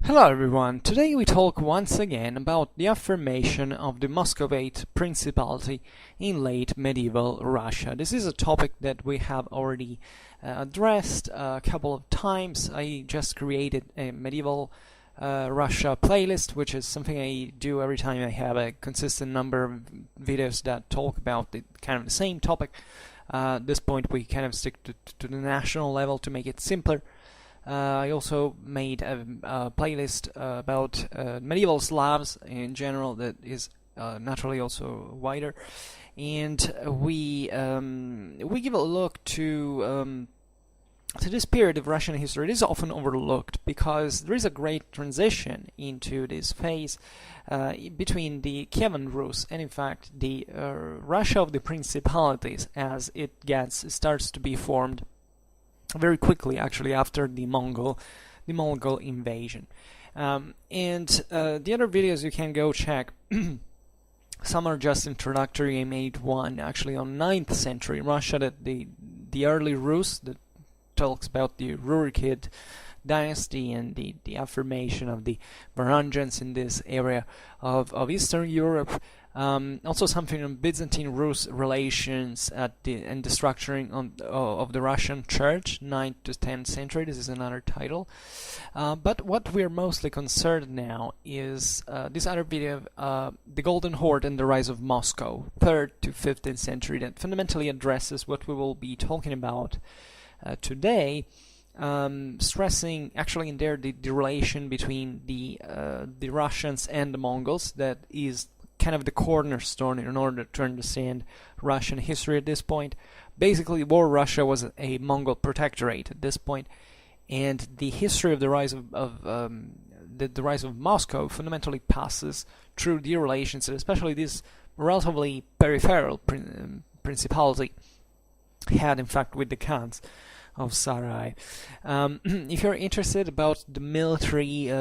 Hello everyone, today we talk once again about the affirmation of the Muscovy Principality in late medieval Russia. This is a topic that we have already addressed a couple of times. I just created a medieval Russia playlist, which is something I do every time I have a consistent number of videos that talk about the kind of the same topic. At this point we kind of stick to the national level to make it simpler. I also made a playlist about medieval Slavs in general that is naturally also wider, and we give a look to this period of Russian history. It is often overlooked because there is a great transition into this phase between the Kievan Rus and, in fact, the Russia of the principalities, as it starts to be formed very quickly, actually, after the Mongol invasion. And the other videos you can go check. Some are just introductory. I made one actually on 9th century Russia, that the early Rus, that talks about the Rurikid dynasty and the affirmation of the Varangians in this area of Eastern Europe. Also something on Byzantine-Rus relations and the structuring of the Russian Church, 9th to 10th century. This is another title. But what we're mostly concerned now is this other video, The Golden Horde and the Rise of Moscow, 3rd to 15th century, that fundamentally addresses what we will be talking about today. Stressing actually in there the relation between the Russians and the Mongols, that is kind of the cornerstone in order to understand Russian history at this point. Basically, Russia was a Mongol protectorate at this point, and the history of the rise of the rise of Moscow fundamentally passes through the relations, and especially this relatively peripheral principality had, in fact, with the Khans of Sarai. If you're interested about the military,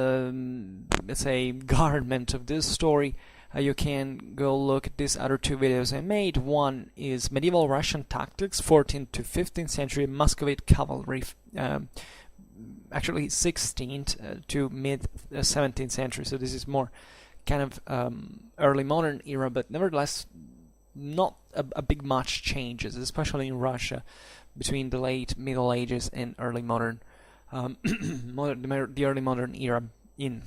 let's say, government of this story, you can go look at these other two videos I made. One is Medieval Russian Tactics, 14th to 15th century Muscovite Cavalry, actually 16th to mid 17th century, so this is more kind of early modern era, but nevertheless not a big much changes, especially in Russia, between the late Middle Ages and early modern, the early modern era in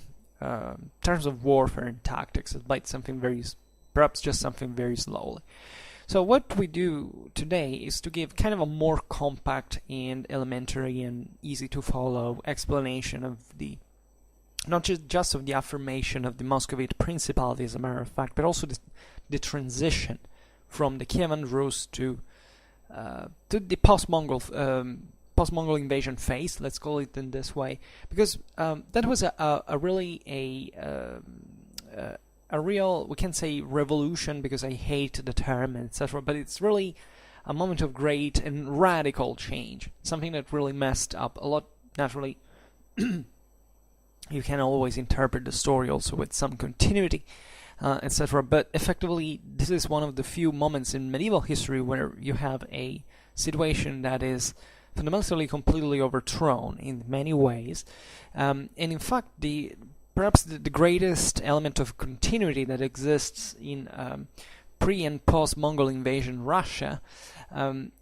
terms of warfare and tactics, despite perhaps just something very slowly. So what we do today is to give kind of a more compact and elementary and easy to follow explanation of not just of the affirmation of the Muscovite Principality, as a matter of fact, but also the transition from the Kievan Rus to the post-Mongol invasion phase, let's call it in this way, because that was a really a real, we can say, revolution, because I hate the term, etc., but it's really a moment of great and radical change, something that really messed up a lot. Naturally, you can always interpret the story also with some continuity, etc., but effectively this is one of the few moments in medieval history where you have a situation that is fundamentally completely overthrown in many ways, and in fact perhaps the greatest element of continuity that exists in pre- and post-Mongol invasion Russia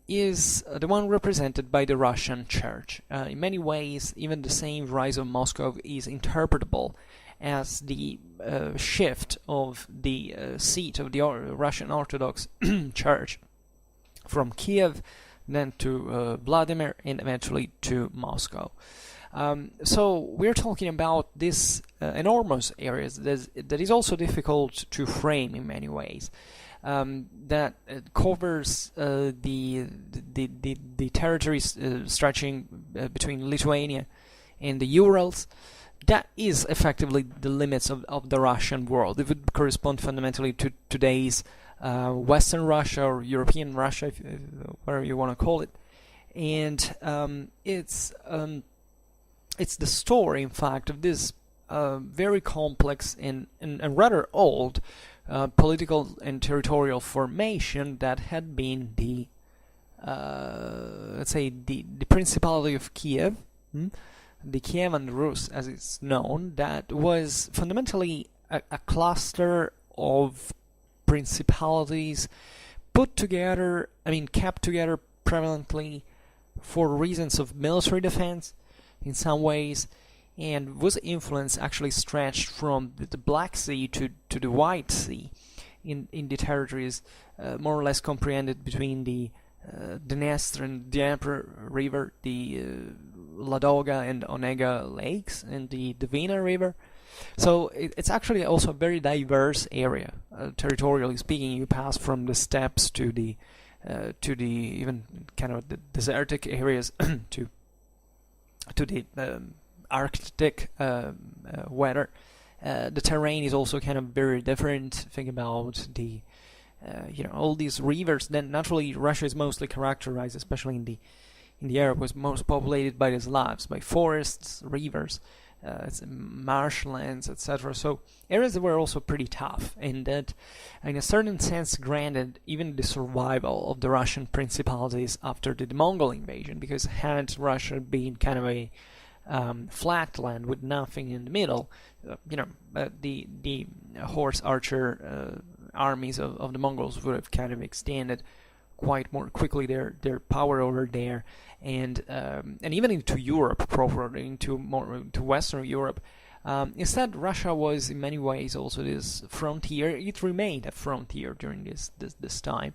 is the one represented by the Russian Church. In many ways, even the same rise of Moscow is interpretable as the shift of the seat of the Russian Orthodox Church from Kiev, then to Vladimir, and eventually to Moscow. So we're talking about this enormous areas that is also difficult to frame in many ways. That covers the territories stretching between Lithuania and the Urals. That is effectively the limits of the Russian world. It would correspond fundamentally to today's Western Russia or European Russia, whatever you want to call it, and it's the story, in fact, of this very complex and rather old political and territorial formation that had been the let's say the Principality of Kiev, the Kievan Rus, as it's known, that was fundamentally a cluster of principalities put together, kept together prevalently for reasons of military defense in some ways, and whose influence actually stretched from the Black Sea to the White Sea in the territories more or less comprehended between the Dniester and Dnieper River, the Ladoga and Onega lakes, and the Dvina River. So it's actually also a very diverse area, territorially speaking. You pass from the steppes to the even kind of the desertic areas to the Arctic weather. The terrain is also kind of very different. Think about the all these rivers. Then naturally Russia is mostly characterized, especially in the area was most populated by the Slavs, by forests, rivers, marshlands, etc. So areas that were also pretty tough, and that in a certain sense granted even the survival of the Russian principalities after the Mongol invasion, because had Russia been kind of a flat land with nothing in the middle, the horse archer armies of the Mongols would have kind of extended quite more quickly their power over there, and even into Europe proper, into Western Europe. Instead, Russia was in many ways also this frontier. It remained a frontier during this time,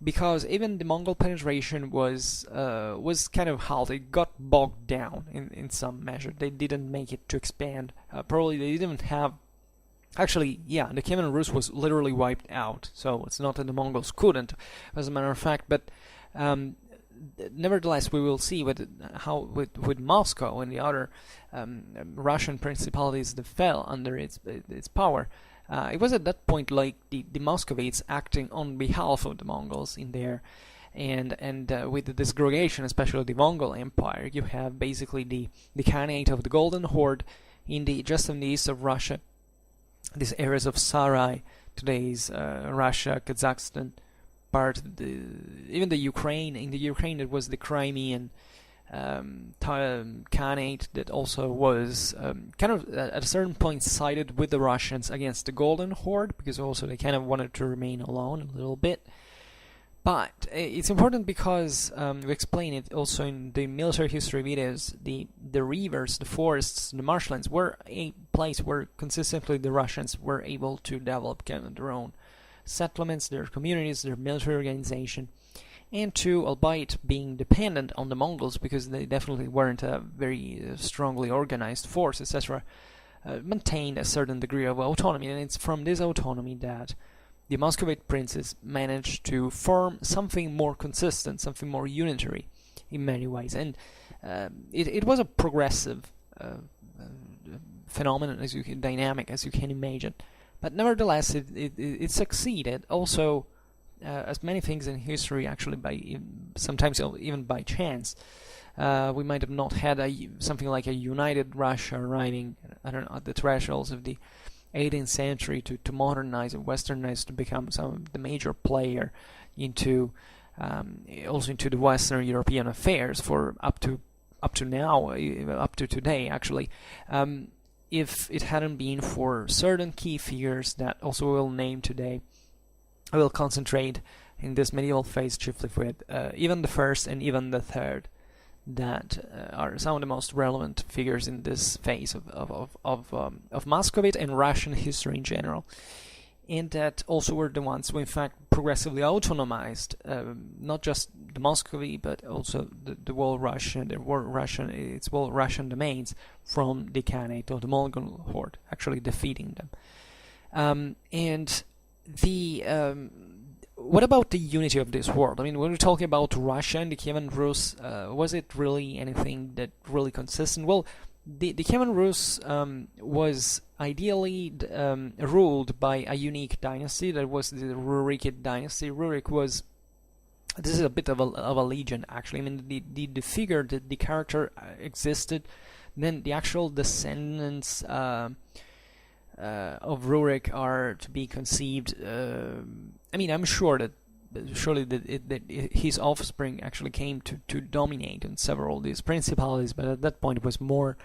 because even the Mongol penetration was kind of halted, got bogged down in some measure. They didn't make it to expand. Probably they didn't have. Actually, yeah, the Kievan Rus was literally wiped out, so it's not that the Mongols couldn't, as a matter of fact, but nevertheless, we will see with Moscow and the other Russian principalities that fell under its power. It was at that point like the Muscovites acting on behalf of the Mongols in there, and with the disgregation, especially the Mongol Empire, you have basically the Khanate of the Golden Horde just in the east of Russia. These areas of Sarai, today's Russia, Kazakhstan, even the Ukraine. In the Ukraine, it was the Crimean Khanate that also was kind of at a certain point sided with the Russians against the Golden Horde, because also they kind of wanted to remain alone a little bit. But it's important because we explain it also in the military history videos. The rivers, the forests, the marshlands were a place where consistently the Russians were able to develop kind of their own settlements, their communities, their military organization, and to, albeit being dependent on the Mongols, because they definitely weren't a very strongly organized force, etc., maintained a certain degree of autonomy. And it's from this autonomy that the Muscovite princes managed to form something more consistent, something more unitary in many ways. And it was a progressive phenomenon, dynamic as you can imagine. But nevertheless, it succeeded. Also, as many things in history, actually, sometimes even by chance, we might have not had something like a united Russia arriving, at the thresholds of the 18th century to modernize and westernize, to become the major player also into the Western European affairs for up to now, up to today actually. If it hadn't been for certain key figures that also we'll name today, I will concentrate in this medieval phase chiefly with Ivan the First and Ivan the Third, that are some of the most relevant figures in this phase of Muscovite and Russian history in general, and that also were the ones who in fact progressively autonomized not just the Muscovy but also the whole Russian domains from the Khanate or the Mongol horde, actually defeating them. What about the unity of this world? I mean, when we're talking about Russia and the Kievan Rus, was it really anything that really consistent? Well, the Kievan Rus was ideally ruled by a unique dynasty that was the Rurikid dynasty. This is a bit of a legend, actually. I mean, the figure, the character existed. Then the actual descendants of Rurik are to be conceived. I mean, I'm sure that surely his offspring actually came to dominate in several of these principalities, but at that point it was more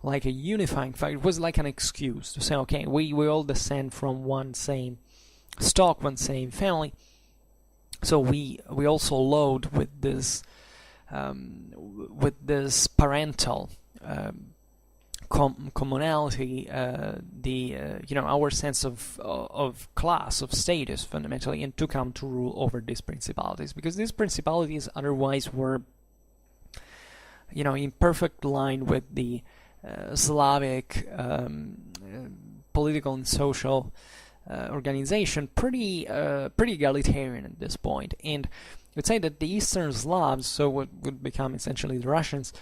like a unifying fact. It was like an excuse to say, okay, we all descend from one same stock, one same family, so we also load with this parental commonality, our sense of class, of status, fundamentally, and to come to rule over these principalities, because these principalities otherwise were, in perfect line with the Slavic political and social organization, pretty egalitarian at this point. And I would say that the Eastern Slavs, so what would become essentially the Russians,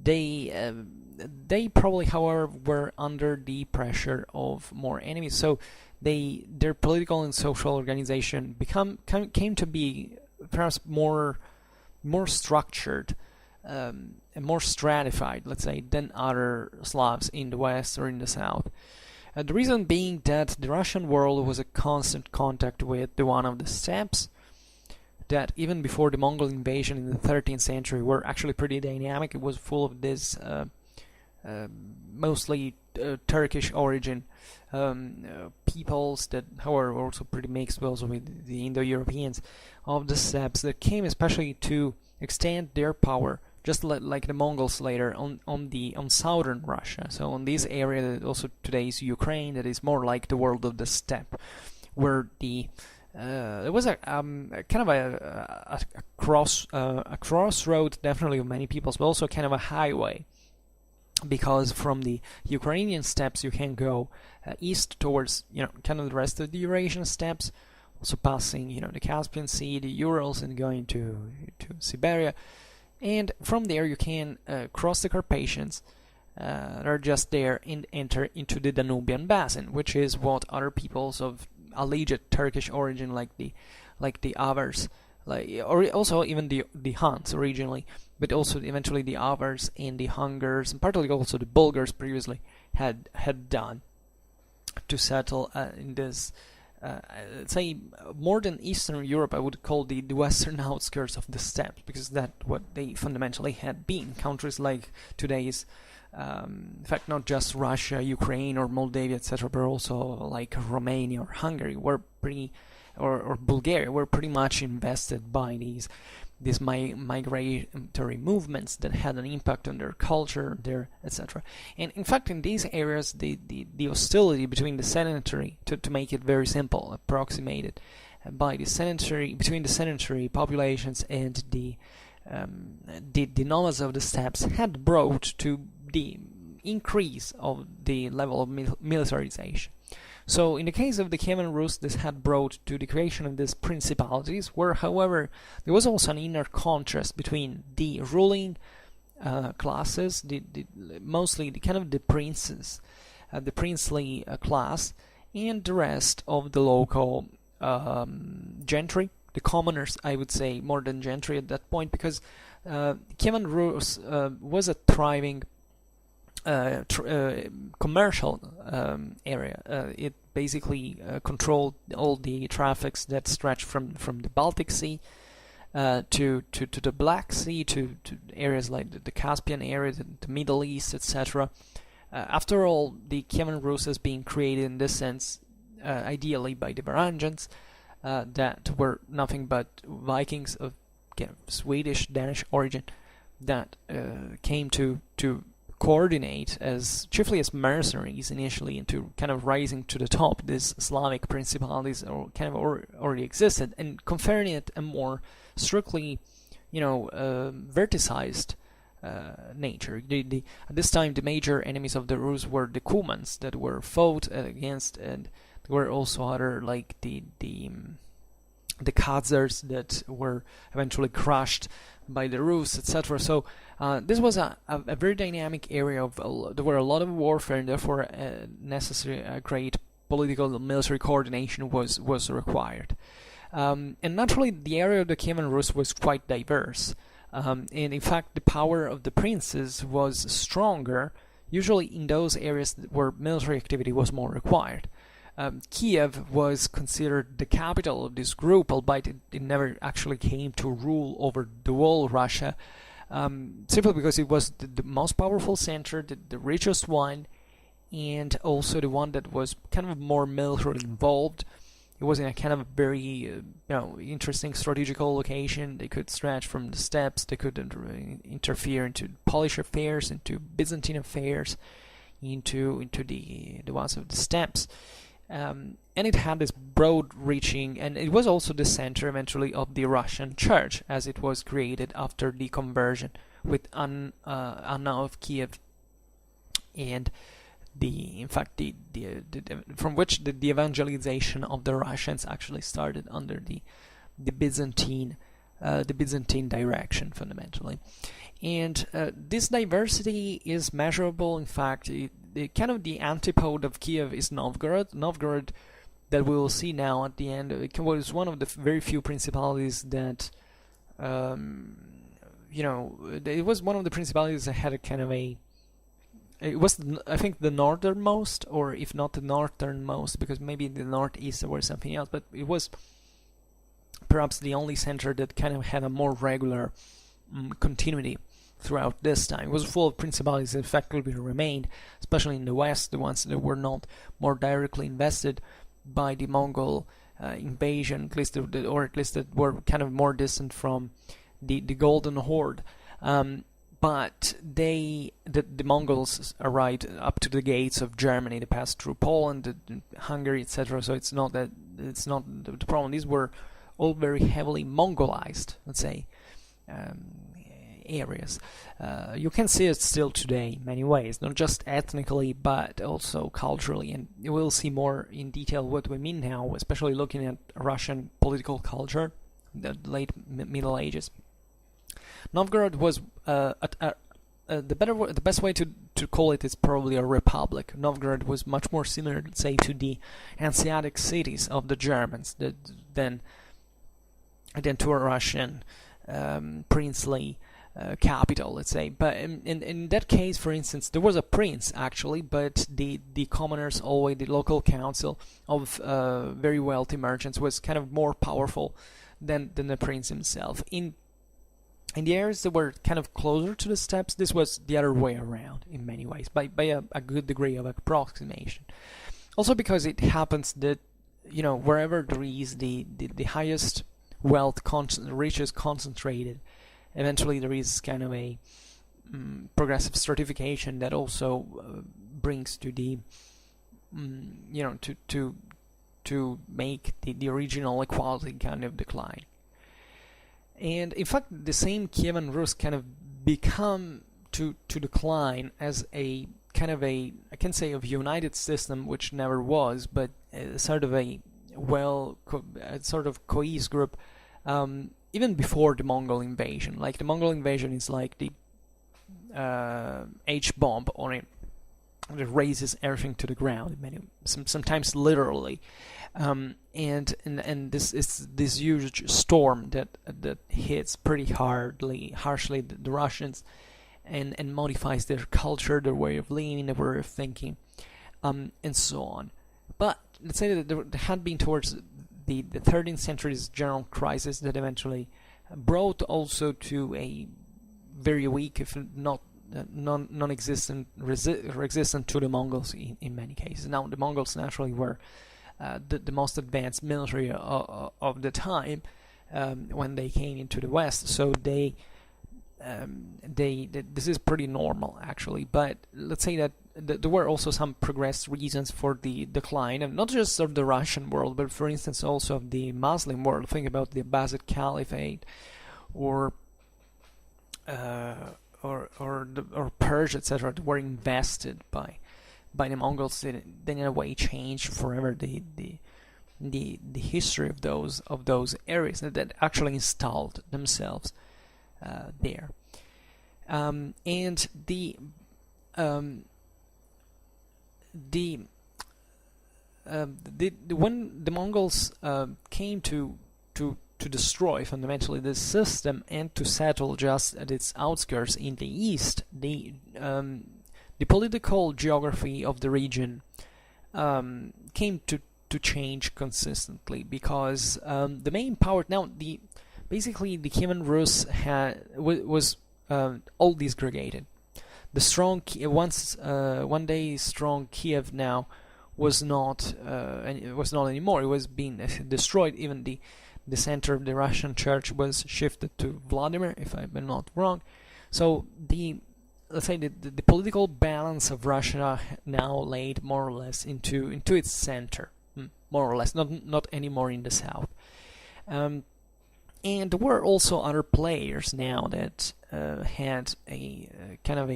they probably, however, were under the pressure of more enemies. So their political and social organization came to be perhaps more structured and more stratified, let's say, than other Slavs in the West or in the South. The reason being that the Russian world was a constant contact with the one of the steppes, that even before the Mongol invasion in the 13th century were actually pretty dynamic. It was full of this mostly Turkish origin peoples that, however, were also pretty mixed also with the Indo-Europeans of the steppes, that came especially to extend their power, just like the Mongols later, on southern Russia. So on this area that also today is Ukraine, that is more like the world of the steppe, where it was a kind of a crossroad, definitely, of many peoples, but also kind of a highway, because from the Ukrainian steppes you can go east towards kind of the rest of the Eurasian steppes, also passing the Caspian Sea, the Urals, and going to Siberia, and from there you can cross the Carpathians that are just there and enter into the Danubian Basin, which is what other peoples of alleged Turkish origin, like the Avars, or also even the Huns originally, but also eventually the Avars and the Hungars, and partly also the Bulgars previously had done to settle in this, say, more than Eastern Europe. I would call the western outskirts of the steppes, because that's what they fundamentally had been. Countries like today's, in fact, not just Russia, Ukraine, or Moldavia, etc., but also like Romania or Hungary were pretty, or Bulgaria, were pretty much invested by these migratory movements that had an impact on their culture, their etc. And in fact, in these areas, the hostility between the sedentary, to make it very simple, approximated by between the sedentary populations and the nomads of the steppes, had brought to the increase of the level of militarization. So in the case of the Kievan Rus, this had brought to the creation of these principalities, where, however, there was also an inner contrast between the ruling classes, mostly the princes, the princely class, and the rest of the local gentry, the commoners, I would say, more than gentry at that point, because Kievan Rus was a thriving commercial area. It basically controlled all the traffics that stretched from the Baltic Sea to the Black Sea, to areas like the Caspian area, the Middle East, etc. After all, the Kievan Rus is being created in this sense, ideally by the Varangians, that were nothing but Vikings of Swedish, Danish origin, that came to coordinate chiefly as mercenaries initially, into kind of rising to the top. These Slavic principalities already existed, and conferring it a more strictly, verticized nature. At this time, the major enemies of the Rus were the Cumans that were fought against, and there were also other, like the Khazars that were eventually crushed by the Rus, etc. So this was a very dynamic area there were a lot of warfare, and therefore necessary great political and military coordination was required. And naturally, the area of the Kievan Rus was quite diverse, and in fact, the power of the princes was stronger, usually in those areas where military activity was more required. Kiev was considered the capital of this group, albeit it never actually came to rule over the whole Russia, simply because it was the most powerful center, the richest one, and also the one that was kind of more militarily involved. It was in a kind of very interesting strategical location. They could stretch from the steppes, they could interfere into Polish affairs, into Byzantine affairs, into the ones of the steppes. And it had this broad-reaching, and it was also the center eventually of the Russian Church, as it was created after the conversion with Anna of Kiev, and from which the evangelization of the Russians actually started under the Byzantine direction, fundamentally. And this diversity is measurable. In fact, kind of the antipode of Kiev is Novgorod. Novgorod, that we will see now at the end, it was one of the very few principalities that, it was one of the principalities that had a kind of a. It was, I think, the northernmost, or if not the northernmost, because maybe the northeast or something else, but it was perhaps the only center that kind of had a more regular continuity throughout this time. It was full of principalities that effectively remained, especially in the west, the ones that were not more directly invested by the Mongol invasion, at least that were kind of more distant from the Golden Horde. But the Mongols arrived up to the gates of Germany. They passed through Poland, Hungary, etc. So it's not the problem. These were all very heavily Mongolized, let's say, areas. You can see it still today in many ways, not just ethnically but also culturally. And you will see more in detail what we mean now, especially looking at Russian political culture, the late Middle Ages. Novgorod was the best way to call it is probably a republic. Novgorod was much more similar, let's say, to the Hanseatic cities of the Germans than to a Russian princely capital, let's say. But in that case, for instance, there was a prince actually, but the commoners, always the local council of very wealthy merchants, was kind of more powerful than the prince himself. In the areas that were kind of closer to the steppes, this was the other way around in many ways, by a good degree of approximation. Also because it happens that, wherever there is the highest wealth, riches concentrated, eventually there is kind of a progressive stratification that also brings to the, to make the original equality kind of decline. And in fact, the same Kievan Rus kind of become to decline as a kind of I can say, of united system, which never was, but sort of a sort of cohesive group, even before the Mongol invasion. Like the Mongol invasion is like the H-bomb on it. It razes everything to the ground, sometimes literally. And this is this huge storm that hits pretty harshly the Russians, and modifies their culture, their way of living, their way of thinking, and so on. But let's say that there had been towards the 13th century's general crisis that eventually brought also to a very weak, if not non-existent, resistant to the Mongols in many cases. Now the Mongols naturally were the most advanced military of the time when they came into the West, so they this is pretty normal actually. But let's say that there were also some progressed reasons for the decline, and not just of the Russian world, but for instance also of the Muslim world. Think about the Abbasid Caliphate, or Persia, etc., that were invested by the Mongols. That in a way changed forever the history of those areas that actually installed themselves there. And when the Mongols came to destroy fundamentally this system and to settle just at its outskirts in the east, the political geography of the region came to change consistently, because the main power now, basically the Kievan Rus was all disgregated. The strong one day strong Kiev now was not anymore. It was being destroyed. Even the center of the Russian church was shifted to Vladimir, if I'm not wrong. So let's say the political balance of Russia now laid more or less into its center, more or less, not anymore in the south. And there were also other players now that had a kind of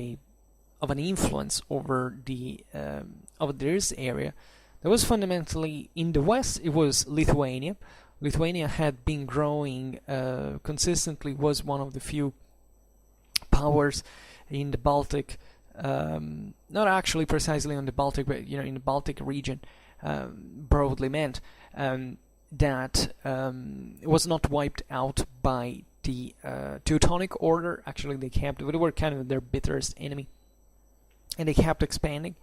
an influence over this area. That was fundamentally in the west. It was Lithuania. Lithuania had been growing consistently, was one of the few powers in the Baltic, not actually precisely on the Baltic, but in the Baltic region, broadly meant, that was not wiped out by the Teutonic Order. Actually, they were kind of their bitterest enemy, and they kept expanding.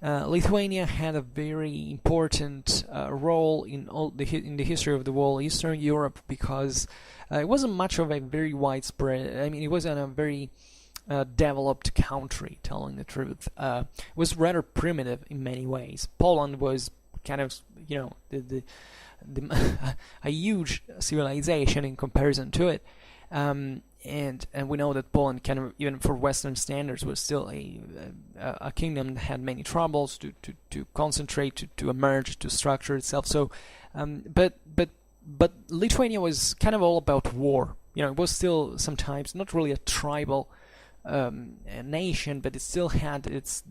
Lithuania had a very important role in the history of the whole Eastern Europe, because it wasn't much of a very widespread. I mean, it wasn't a very developed country, telling the truth. It was rather primitive in many ways. Poland was kind of a huge civilization in comparison to it. And we know that Poland, kind of even for Western standards, was still a kingdom that had many troubles to concentrate, to emerge, to structure itself. So, but Lithuania was kind of all about war. It was still sometimes not really a tribal nation, but it still had its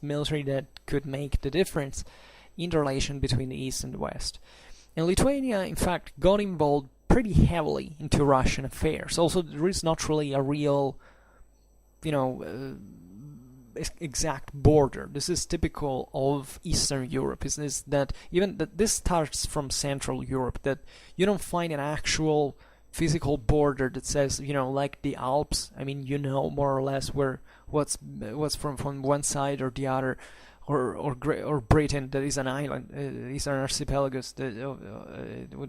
military that could make the difference in the relation between the East and the West. And Lithuania, in fact, got involved pretty heavily into Russian affairs. Also, there is not really a real, exact border. This is typical of Eastern Europe. Is that even that this starts from Central Europe, that you don't find an actual physical border that says, like the Alps. I mean, more or less what's from one side or the other. Or Britain, that is an island, is an archipelagus,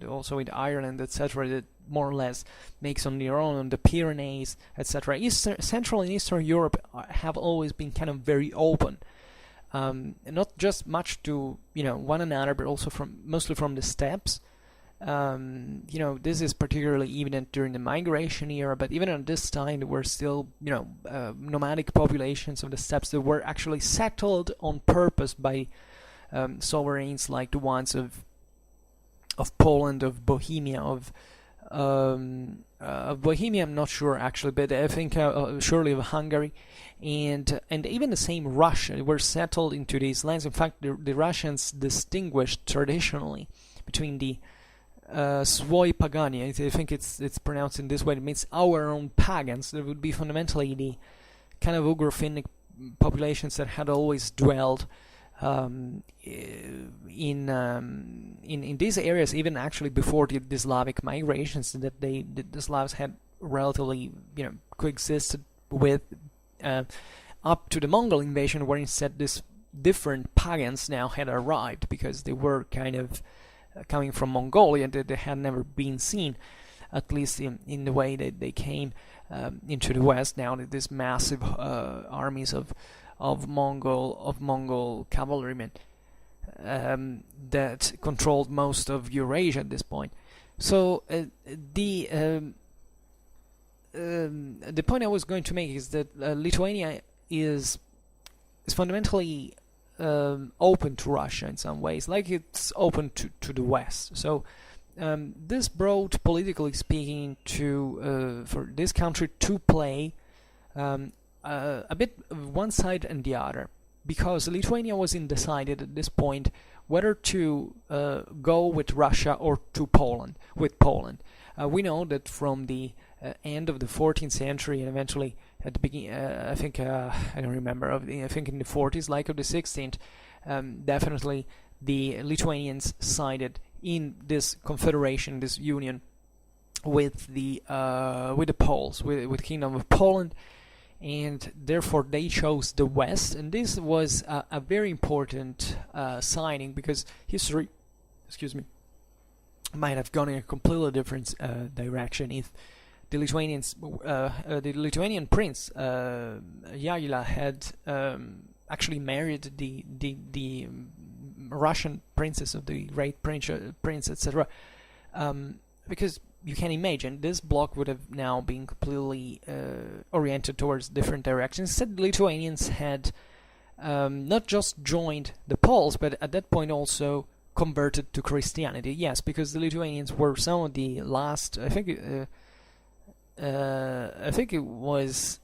also with Ireland, etc., that more or less makes on their own, on the Pyrenees, etc. Central and Eastern Europe have always been kind of very open, not just much to one another, but also mostly from the steppes. This is particularly evident during the migration era, but even at this time there were still, nomadic populations of the steppes that were actually settled on purpose by sovereigns like the ones of Poland, of Bohemia, of Bohemia. I'm not sure actually, but I think surely of Hungary, and even the same Russia were settled into these lands. In fact, the Russians distinguished traditionally between the Swoi Pagani. I think it's pronounced in this way. It means our own pagans. There would be fundamentally the kind of Ugro-Finnic populations that had always dwelled in these areas, even actually before the Slavic migrations, that the Slavs had relatively coexisted with up to the Mongol invasion, where instead these different pagans now had arrived, because they were kind of coming from Mongolia, that they had never been seen, at least in the way that they came into the West. Now that these massive armies of Mongol cavalrymen that controlled most of Eurasia at this point. So the point I was going to make is that Lithuania is fundamentally open to Russia in some ways, like it's open to the West. So this brought, politically speaking, for this country to play a bit of one side and the other, because Lithuania was undecided at this point whether to go with Russia or to Poland. We know that from the end of the 14th century and eventually at the beginning, I think I don't remember. I think in the 40s, like of the 16th, definitely the Lithuanians sided in this confederation, this union, with the Poles, with the Kingdom of Poland, and therefore they chose the West. And this was a very important signing, because history excuse me, might have gone in a completely different direction if the Lithuanian prince Yagyla had actually married the Russian princess of the great prince, etc. Because you can imagine this bloc would have now been completely oriented towards different directions. Instead, the Lithuanians had not just joined the Poles, but at that point also converted to Christianity. Yes, because the Lithuanians were some of the last. I think it was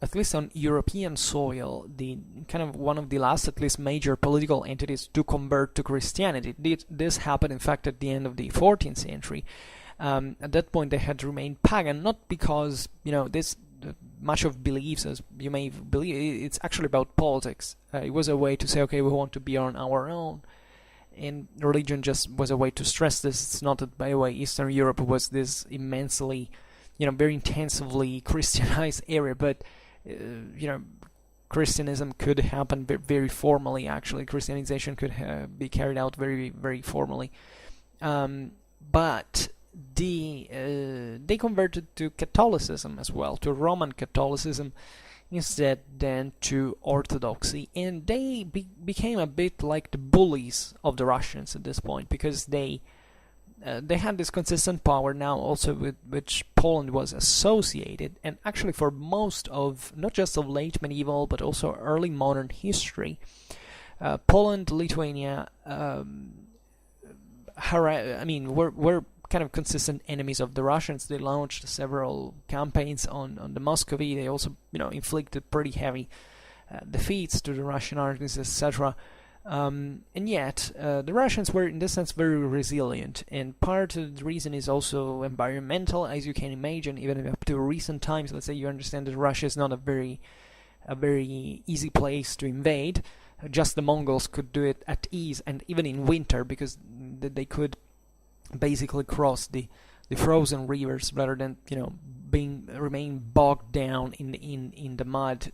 at least on European soil, the kind of one of the last, at least, major political entities to convert to Christianity. This happened, in fact, at the end of the 14th century. At that point, they had remained pagan, not because this much of beliefs as you may believe. It's actually about politics. It was a way to say, okay, we want to be on our own, and religion just was a way to stress this. It's not that, by the way, Eastern Europe was this immensely, very intensively Christianized area, but Christianism could happen very formally. Actually, Christianization could be carried out very, very formally. But they converted to Catholicism as well, to Roman Catholicism, instead than to Orthodoxy, and they became a bit like the bullies of the Russians at this point, because they had this consistent power now also with which Poland was associated, and actually for most of, not just of late medieval but also early modern history, Poland, Lithuania, were kind of consistent enemies of the Russians. They launched several campaigns on the Muscovy. They also inflicted pretty heavy defeats to the Russian armies, etc. And yet, the Russians were, in this sense, very resilient, and part of the reason is also environmental, as you can imagine. Even up to recent times, let's say, you understand that Russia is not a very easy place to invade. Just the Mongols could do it at ease, and even in winter, because they could basically cross the frozen rivers rather than remain bogged down in the mud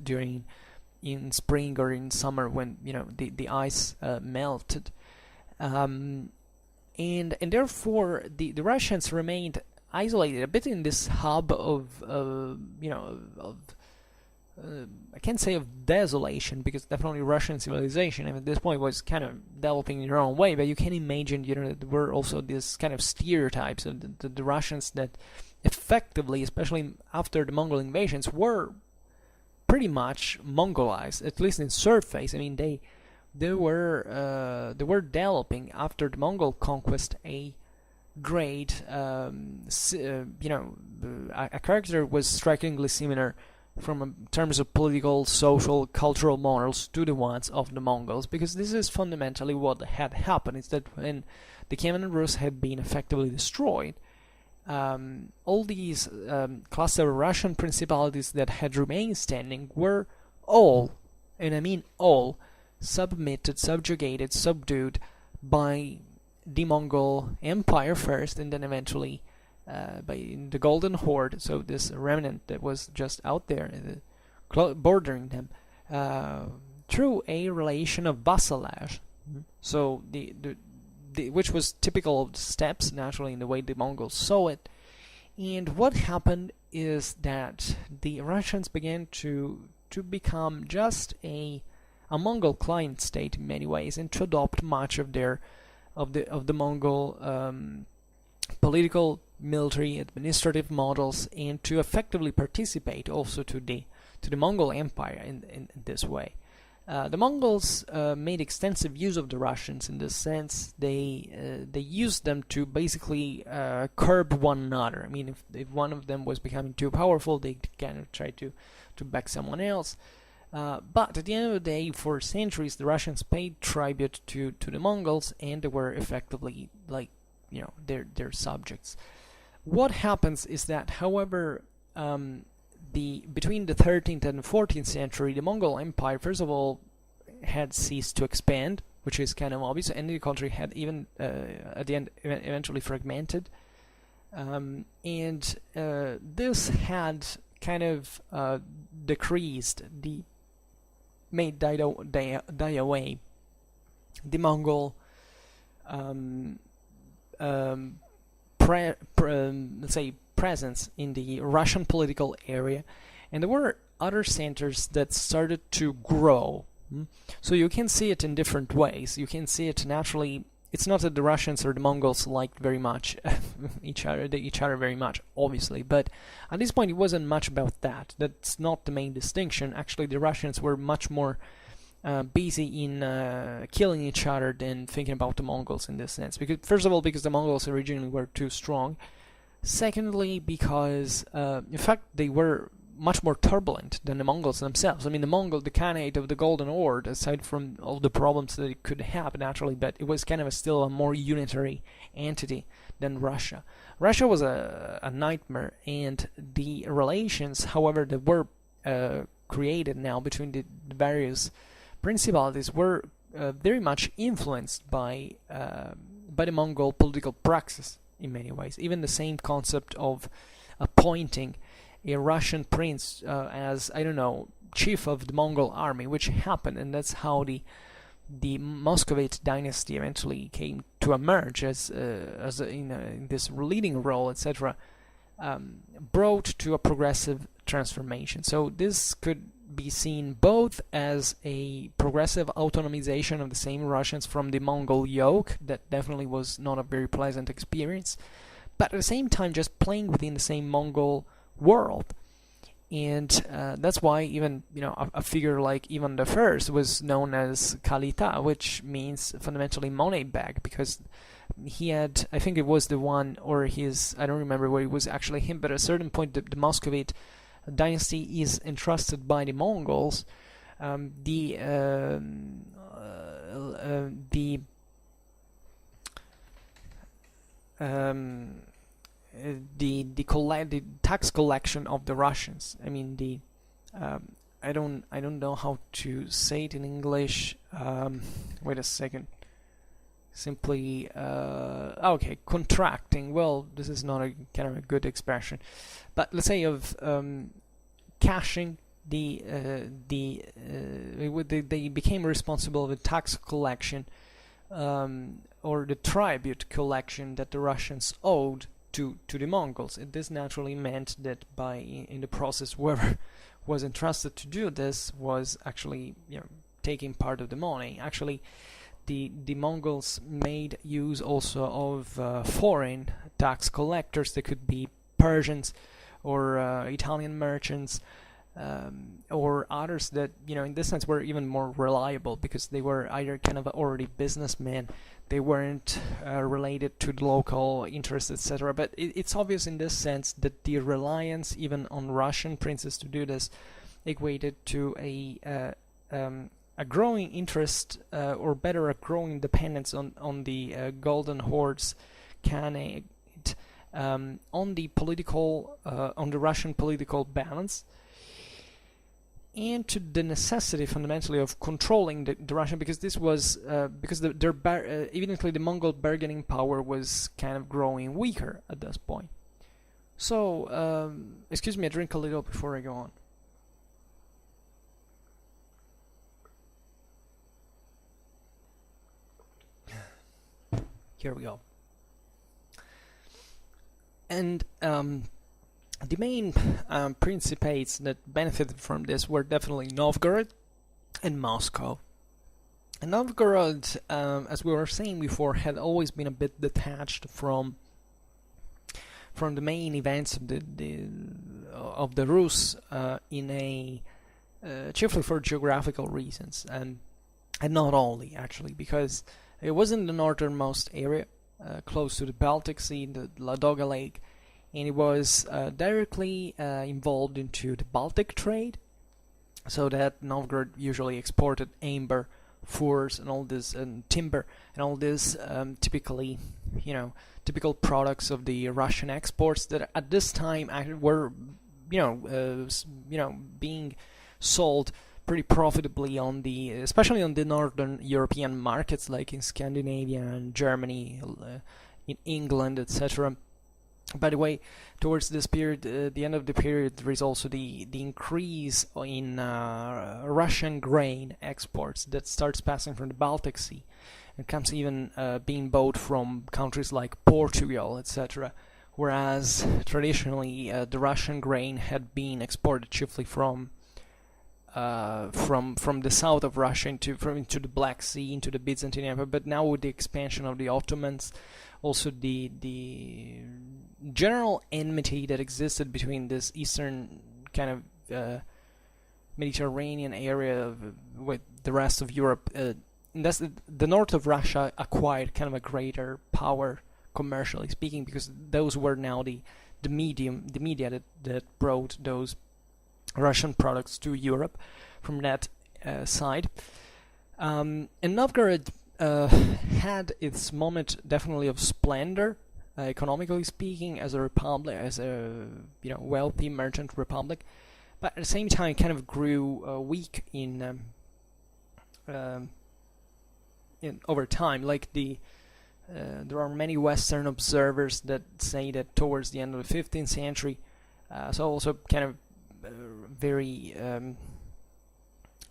in spring or in summer when the ice melted, and therefore the Russians remained isolated a bit in this hub of I can't say of desolation, because definitely Russian civilization at this point was kind of developing in their own way, but you can imagine that there were also these kind of stereotypes of the Russians that effectively, especially after the Mongol invasions, were pretty much Mongolized, at least in surface. I mean, they were developing after the Mongol conquest a great a character was strikingly similar from terms of political, social, cultural models to the ones of the Mongols, because this is fundamentally what had happened. Is that when the Kievan Rus had been effectively destroyed, all these cluster Russian principalities that had remained standing were all, and I mean all, submitted, subjugated, subdued by the Mongol Empire first, and then eventually by the Golden Horde, so this remnant that was just out there bordering them, through a relation of vassalage. So which was typical of the steppes, naturally, in the way the Mongols saw it. And what happened is that the Russians began to become just a Mongol client state in many ways, and to adopt much of the Mongol political, military, administrative models, and to effectively participate also to the Mongol Empire in this way. The Mongols made extensive use of the Russians in this sense. They used them to basically curb one another. I mean, if one of them was becoming too powerful, they kind of tried to back someone else. But at the end of the day, for centuries, the Russians paid tribute to the Mongols, and they were effectively their subjects. What happens is that, however, between the 13th and 14th century, the Mongol Empire, first of all, had ceased to expand, which is kind of obvious, and the country had even at the end eventually fragmented, and this had kind of decreased, made die away the Mongol um, um, let's say presence in the Russian political area, and there were other centers that started to grow. So you can see it in different ways. You can see it naturally. It's not that the Russians or the Mongols liked very much each other very much, obviously, but at this point it wasn't much about that. That's not the main distinction. Actually, the Russians were much more busy in killing each other than thinking about the Mongols in this sense. Because first of all, because the Mongols originally were too strong. Secondly, because in fact they were much more turbulent than the Mongols themselves. I mean, the Khanate of the Golden Horde, aside from all the problems that it could have naturally, but it was kind of still a more unitary entity than Russia. Russia was a nightmare, and the relations, however, that were created now between the various principalities were very much influenced by the Mongol political praxis in many ways. Even the same concept of appointing a Russian prince as, I don't know, chief of the Mongol army, which happened, and that's how the Muscovite dynasty eventually came to emerge as in this leading role, etc., brought to a progressive transformation. So this could be seen both as a progressive autonomization of the same Russians from the Mongol yoke, that definitely was not a very pleasant experience, but at the same time just playing within the same Mongol world. And that's why even a figure like Ivan I was known as Kalita, which means fundamentally money bag, because he had, I think it was the one, or his, I don't remember where it was actually him, but at a certain point the Muscovite dynasty is entrusted by the Mongols the tax collection of the Russians. I mean, I don't know how to say it in English. Wait a second. Simply okay, contracting. Well, this is not a kind of a good expression, but let's say of cashing they became responsible for the tax collection or the tribute collection that the Russians owed to the Mongols. And this naturally meant that in the process, whoever was entrusted to do this was actually taking part of the money. Actually, the Mongols made use also of foreign tax collectors. They could be Persians or Italian merchants or others that in this sense were even more reliable, because they were either kind of already businessmen, they weren't related to the local interests, etc. But it's obvious in this sense that the reliance even on Russian princes to do this equated to a growing interest, or better, a growing dependence on the Golden Horde's Khanate, on the political, on the Russian political balance, and to the necessity fundamentally of controlling the Russian, because this was because evidently the Mongol bargaining power was kind of growing weaker at this point. So excuse me, I drink a little before I go on. Here we go. And the main principates that benefited from this were definitely Novgorod and Moscow. And Novgorod, as we were saying before, had always been a bit detached from the main events of the Rus in a chiefly for geographical reasons, and not only actually, because it was in the northernmost area, close to the Baltic Sea, the Ladoga Lake, and it was directly involved into the Baltic trade, so that Novgorod usually exported amber, furs, and all this, and timber, and all this typical products of the Russian exports that at this time were being sold pretty profitably especially on the northern European markets, like in Scandinavia and Germany, in England, etc. By the way, towards this period, the end of the period, there is also the increase in Russian grain exports that starts passing from the Baltic Sea. It comes even being bought from countries like Portugal, etc. Whereas traditionally the Russian grain had been exported chiefly from the south of Russia into the Black Sea, into the Byzantine Empire. But now with the expansion of the Ottomans, also the general enmity that existed between this eastern kind of Mediterranean area with the rest of Europe, that's the north of Russia acquired kind of a greater power commercially speaking, because those were now the media that brought those Russian products to Europe from that side. And Novgorod had its moment definitely of splendor, economically speaking, as a republic, as a wealthy merchant republic, but at the same time kind of grew weak in over time. Like there are many Western observers that say that towards the end of the 15th century, so also kind of very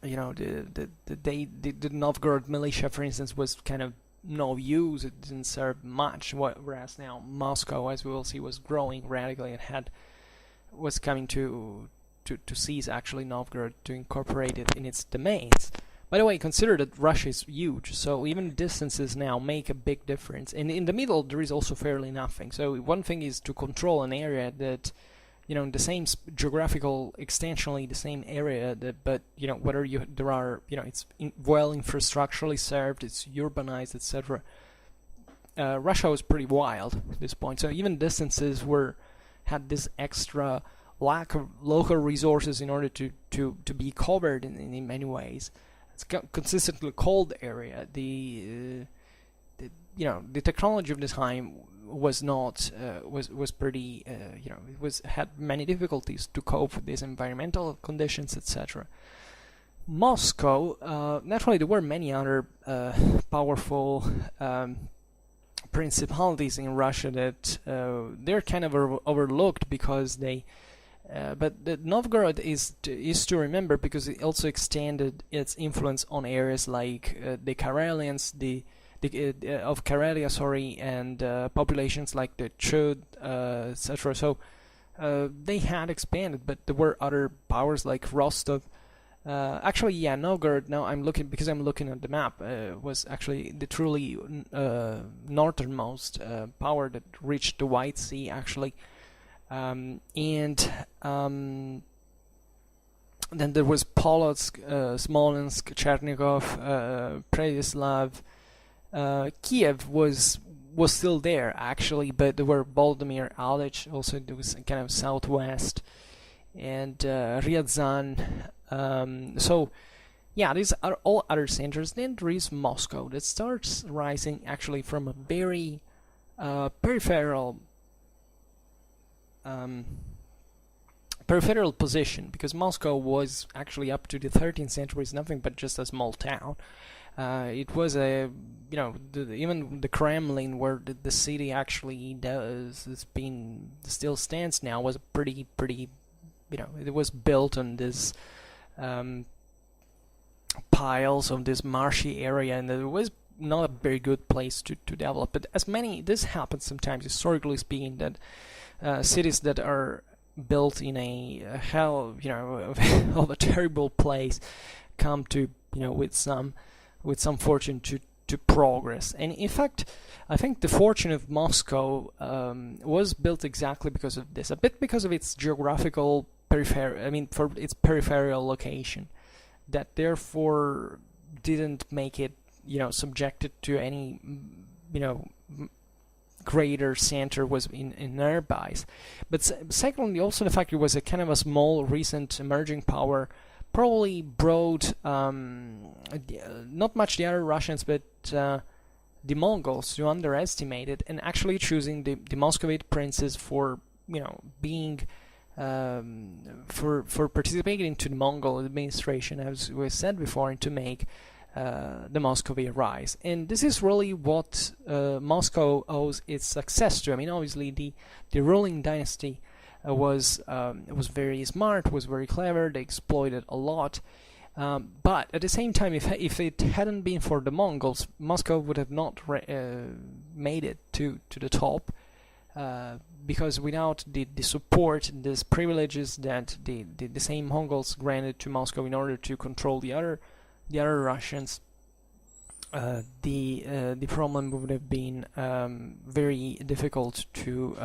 the Novgorod militia, for instance, was kind of no use. It didn't serve much, whereas now Moscow, as we will see, was growing radically and was coming to seize actually Novgorod, to incorporate it in its domains. By the way, consider that Russia is huge, so even distances now make a big difference. And in the middle, there is also fairly nothing. So one thing is to control an area that, the same geographical, extensionally the same area, but whether there are, it's well infrastructurally served, it's urbanized, etc. Russia was pretty wild at this point. So even distances had this extra lack of local resources in order to be covered in many ways. It's consistently cold area. The technology of the time was not was pretty it had many difficulties to cope with these environmental conditions, etc. Moscow, naturally there were many other powerful principalities in Russia that they're kind of overlooked because they but the Novgorod is to remember, because it also extended its influence on areas like the Karelians, of Karelia, and populations like the Chud, etc. So they had expanded, but there were other powers like Rostov. Novgorod, now I'm looking at the map, was actually the truly northernmost power that reached the White Sea, actually. Then there was Polotsk, Smolensk, Chernigov, Preyaslav. Kiev was still there actually, but there were Volodymyr Alich, also there was kind of southwest, and Ryazan. So yeah, these are all other centers. Then there is Moscow that starts rising actually from a very peripheral position, because Moscow was actually up to the 13th century is nothing but just a small town. It was even the Kremlin, where the city actually still stands now, was pretty it was built on this piles of this marshy area, and it was not a very good place to develop. But this happens sometimes, historically speaking, that cities that are built in a hell of a terrible place come to with some fortune to progress. And in fact, I think the fortune of Moscow was built exactly because of this, a bit because of its geographical for its peripheral location, that therefore didn't make it subjected to any greater center was in nearby. But secondly, also the fact it was a kind of a small, recent emerging power probably brought not much the other Russians, but the Mongols to underestimate it, and actually choosing the Muscovite princes for being for participating into the Mongol administration, as we said before, and to make the Muscovy rise. And this is really what Moscow owes its success to. Obviously the ruling dynasty was very smart, was very clever. They exploited a lot, But at the same time, if it hadn't been for the Mongols, Moscow would have not made it to the top, because without the support, these privileges that the same Mongols granted to Moscow in order to control the other Russians, the problem would have been very difficult to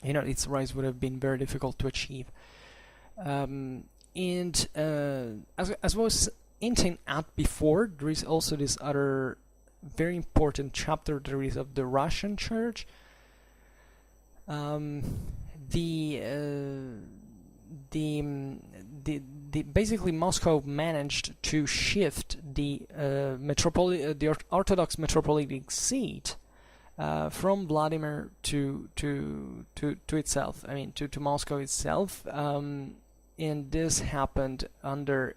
its rise would have been very difficult to achieve. And as I was hinting at before, there is also this other very important chapter there is of the Russian Church. Basically Moscow managed to shift the Orthodox metropolitic seat from Vladimir to itself. I mean, to Moscow itself. And this happened under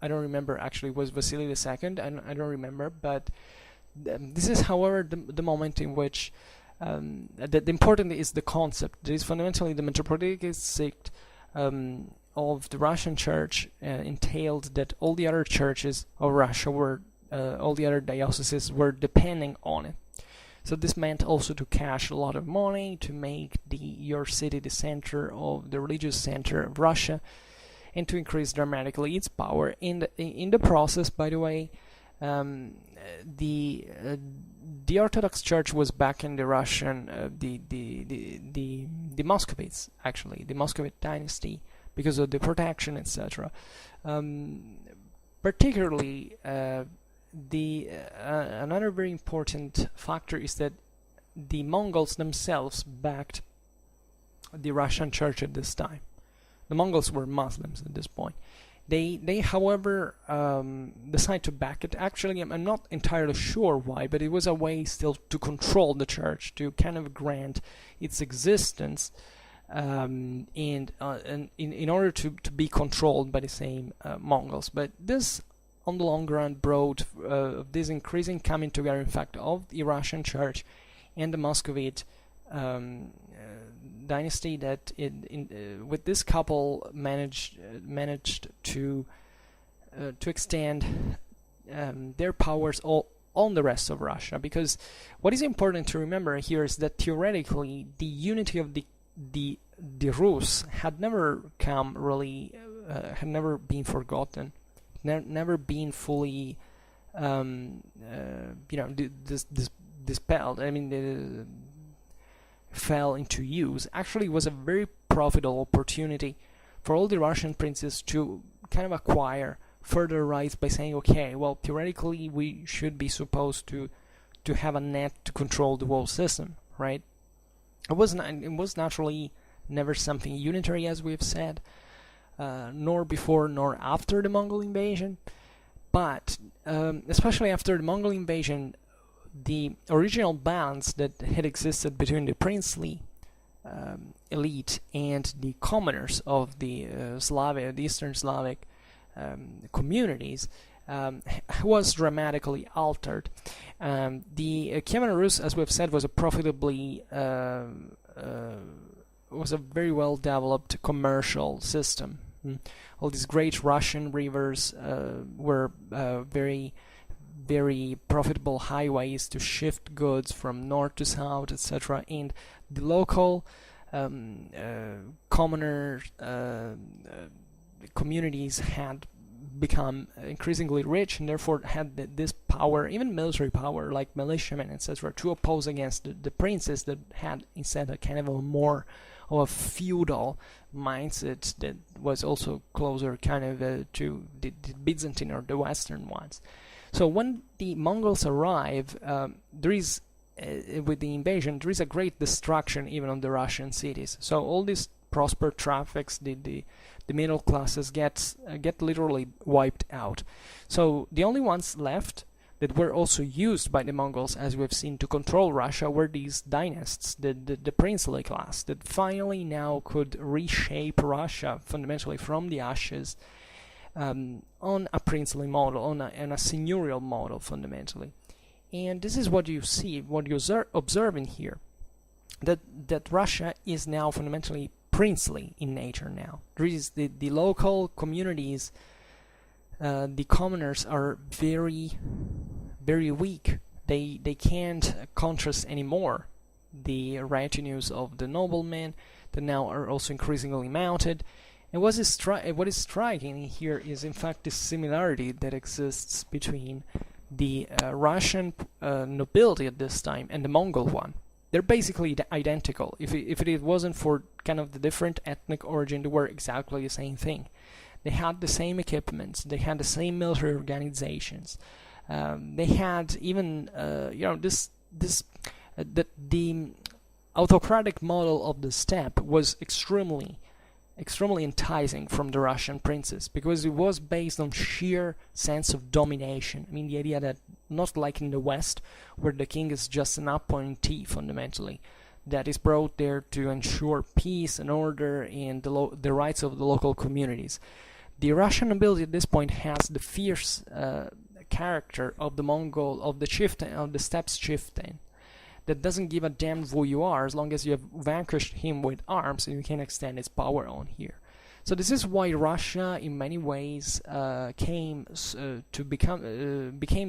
I don't remember actually, was Vasily II, I don't remember, but this is, however, the moment in which the important is the concept. There is fundamentally the metropolitic seat of the Russian Church entailed that all the other churches of Russia were, all the other dioceses were depending on it. So this meant also to cash a lot of money, to make your city the center of the religious center of Russia, and to increase dramatically its power. In the process, by the way, the Orthodox Church was backing the Russian, the Muscovites, actually, the Muscovite dynasty, because of the protection, etc. Particularly, another very important factor is that the Mongols themselves backed the Russian Church at this time. The Mongols were Muslims at this point. They however, decided to back it. Actually, I'm not entirely sure why, but it was a way still to control the church, to kind of grant its existence, and in order to be controlled by the same Mongols. But this, on the long run, brought this increasing coming together, in fact, of the Russian Church and the Muscovite dynasty, that with this couple managed to extend their powers on the rest of Russia. Because what is important to remember here is that theoretically the unity of the Rus had never had never been forgotten, never been fully dispelled. I mean, fell into use. Actually, it was a very profitable opportunity for all the Russian princes to kind of acquire further rights by saying, okay, well, theoretically we should be supposed to have a net to control the whole system, right? It was naturally never something unitary, as we've said, nor before nor after the Mongol invasion, but especially after the Mongol invasion, the original balance that had existed between the princely elite and the commoners of the Eastern Slavic communities was dramatically altered. The Kievan Rus, as we've said, was a very well developed commercial system. All these great Russian rivers were very profitable highways to shift goods from north to south, etc. And the local commoner communities had become increasingly rich, and therefore had this power, even military power, like militiamen, etc., to oppose against the princes that had instead a kind of a more of a feudal mindset that was also closer kind of to the Byzantine or the Western ones. So when the Mongols arrive, there is, with the invasion, there is a great destruction even on the Russian cities. So all these prosper traffics, the middle classes get literally wiped out. So the only ones left that were also used by the Mongols, as we've seen, to control Russia, were these dynasts, the princely class, that finally now could reshape Russia fundamentally from the ashes, on a princely model, on a seigneurial model fundamentally. And this is what you see, what you observe in here, that Russia is now fundamentally princely in nature now. There is the local communities, the commoners are very, very weak. They can't contrast anymore the retinues of the noblemen that now are also increasingly mounted. And what is striking here is in fact the similarity that exists between the Russian nobility at this time and the Mongol one. They're basically identical. If it wasn't for kind of the different ethnic origin, they were exactly the same thing. They had the same equipments. They had the same military organizations. They had even the autocratic model of the steppe was extremely enticing from the Russian princes, because it was based on sheer sense of domination. I mean, the idea that not like in the West, where the king is just an appointee fundamentally, that is brought there to ensure peace and order and the rights of the local communities. The Russian nobility at this point has the fierce character of the Mongol, of the chieftain, of the steppes chieftain, that doesn't give a damn who you are as long as you have vanquished him with arms and you can extend its power on here. So this is why Russia, in many ways, became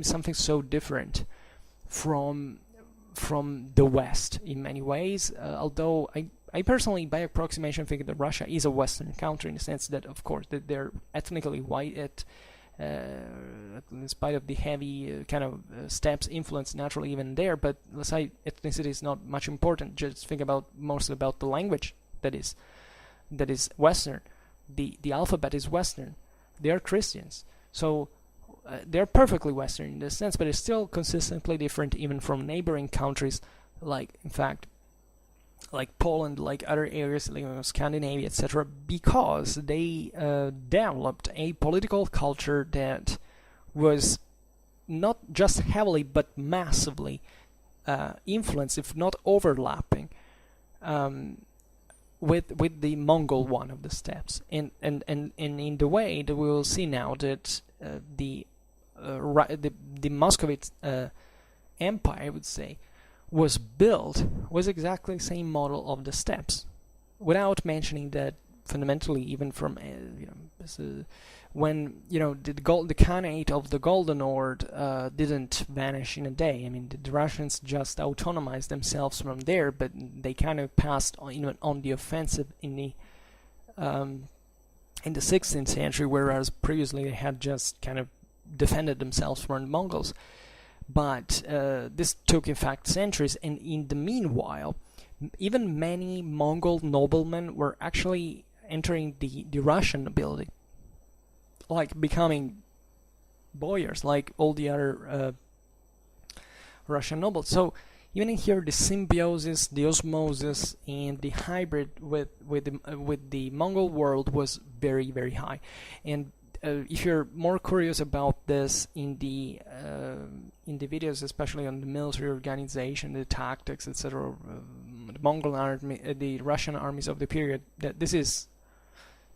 something so different from the West in many ways. Although I personally, by approximation, think that Russia is a Western country in the sense that, of course, that they're ethnically white. In spite of the heavy kind of steppes influence naturally even there, but let's say ethnicity is not much important. Just think mostly about the language that is Western. The alphabet is Western. They are Christians, so they're perfectly Western in this sense, but it's still consistently different even from neighboring countries, like in fact like Poland, like other areas, like Scandinavia, etc., because they developed a political culture that was not just heavily but massively influenced, if not overlapping, with the Mongol one of the steppes, and in the way that we will see now that the Muscovy empire, I would say, was exactly the same model of the steppes, without mentioning that fundamentally, even from when the Khanate of the Golden Horde didn't vanish in a day. I mean, the Russians just autonomized themselves from there, but they kind of passed on the offensive in the 16th century, whereas previously they had just kind of defended themselves from the Mongols. But this took, in fact, centuries, and in the meanwhile, even many Mongol noblemen were actually entering the Russian nobility, like becoming boyars, like all the other Russian nobles. So even in here, the symbiosis, the osmosis, and the hybrid with the Mongol world was very, very high. And if you're more curious about this in the videos, especially on the military organization, the tactics, etc., the Mongol army, the Russian armies of the period, that this is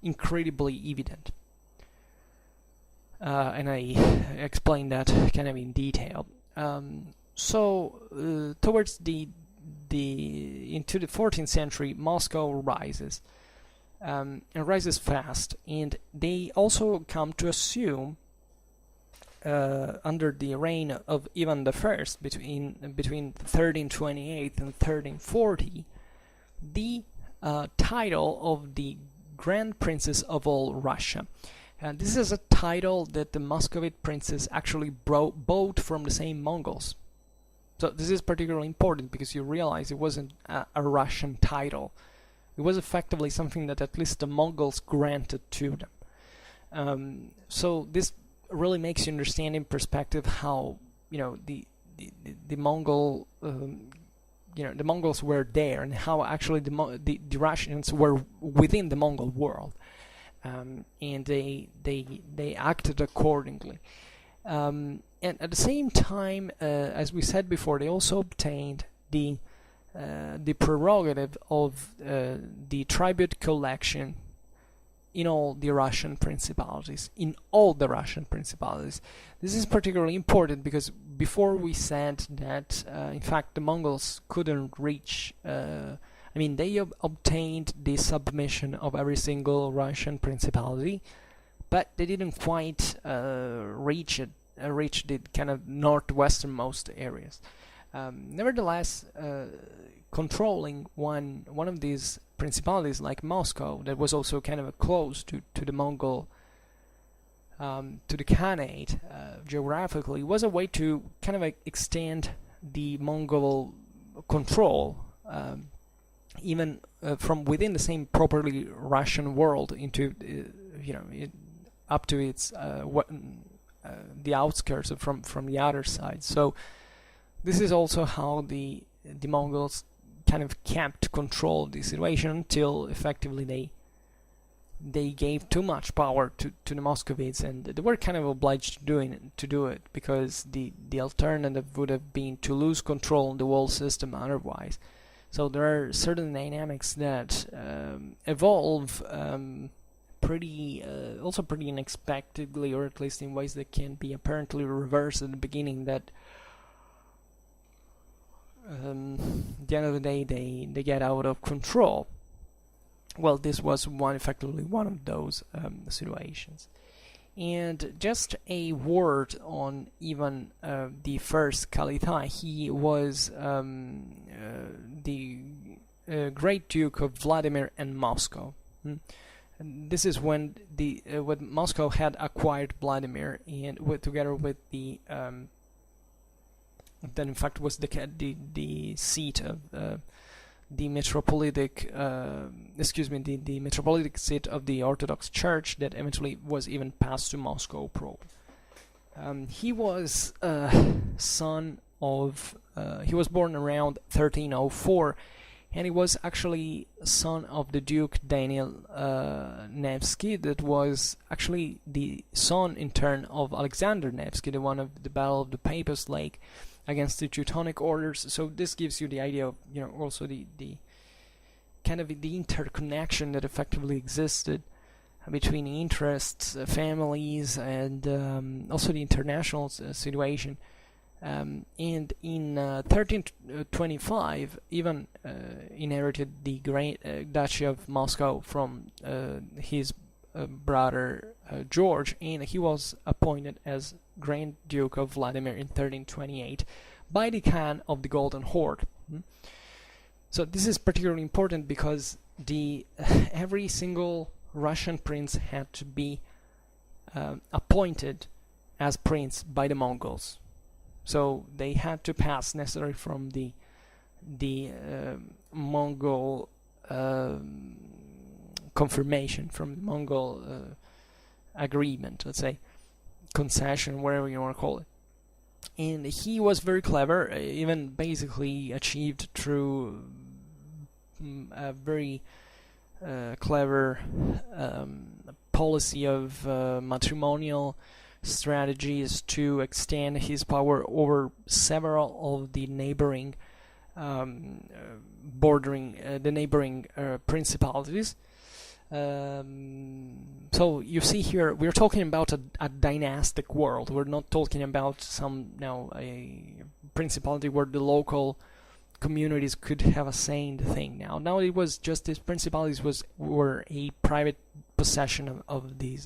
incredibly evident, and I explained that kind of in detail. So towards into the 14th century, Moscow rises. And rises fast, and they also come to assume, under the reign of Ivan I, between 1328 and 1340, the title of the Grand Princes of all Russia. And this is a title that the Muscovite princes actually bought from the same Mongols. So this is particularly important because you realize it wasn't a Russian title. It was effectively something that at least the Mongols granted to them. So this really makes you understand in perspective how the Mongol the Mongols were there, and how actually the Russians were within the Mongol world, and they acted accordingly. And at the same time, as we said before, they also obtained the prerogative of the tribute collection in all the Russian principalities. This is particularly important because before we said that, in fact, the Mongols couldn't reach a I mean, they obtained the submission of every single Russian principality, but they didn't quite reach the kind of northwesternmost areas. Nevertheless, controlling one of these principalities like Moscow, that was also kind of close to the Mongol, to the Khanate geographically, was a way to kind of extend the Mongol control, even from within the same properly Russian world into up to its the outskirts from the other side. So this is also how the Mongols kind of kept control of the situation until effectively they gave too much power to the Muscovites, and they were kind of obliged to do it because the alternative would have been to lose control of the whole system otherwise. So there are certain dynamics that evolve pretty unexpectedly, or at least in ways that can be apparently reversed at the beginning, that at the end of the day they get out of control. Well, this was effectively one of those situations. And just a word on even the first Caliph. He was the Great Duke of Vladimir and Moscow. And this is when when Moscow had acquired Vladimir, and together with the that in fact was the seat of the metropolitic the metropolitic seat of the Orthodox Church, that eventually was even passed to Moscow proper. He was son of he was born around 1304, and he was actually son of the Duke Daniel Nevsky, that was actually the son in turn of Alexander Nevsky, the one of the Battle of the Papist Lake against the Teutonic orders. So this gives you the idea of, also the kind of the interconnection that effectively existed between interests, families, and also the international situation. And in 1325, Ivan inherited the Great Duchy of Moscow from his brother George, and he was appointed as Grand Duke of Vladimir in 1328 by the Khan of the Golden Horde. So this is particularly important because every single Russian prince had to be appointed as prince by the Mongols. So they had to pass necessarily from the Mongol confirmation, from the Mongol agreement, let's say, concession, whatever you want to call it. And he was very clever, even basically achieved through a very clever policy of matrimonial strategies to extend his power over several of the neighboring principalities. So you see here, we're talking about a dynastic world. We're not talking about a principality where the local communities could have a say in the thing. Now it was just these principalities were a private possession of the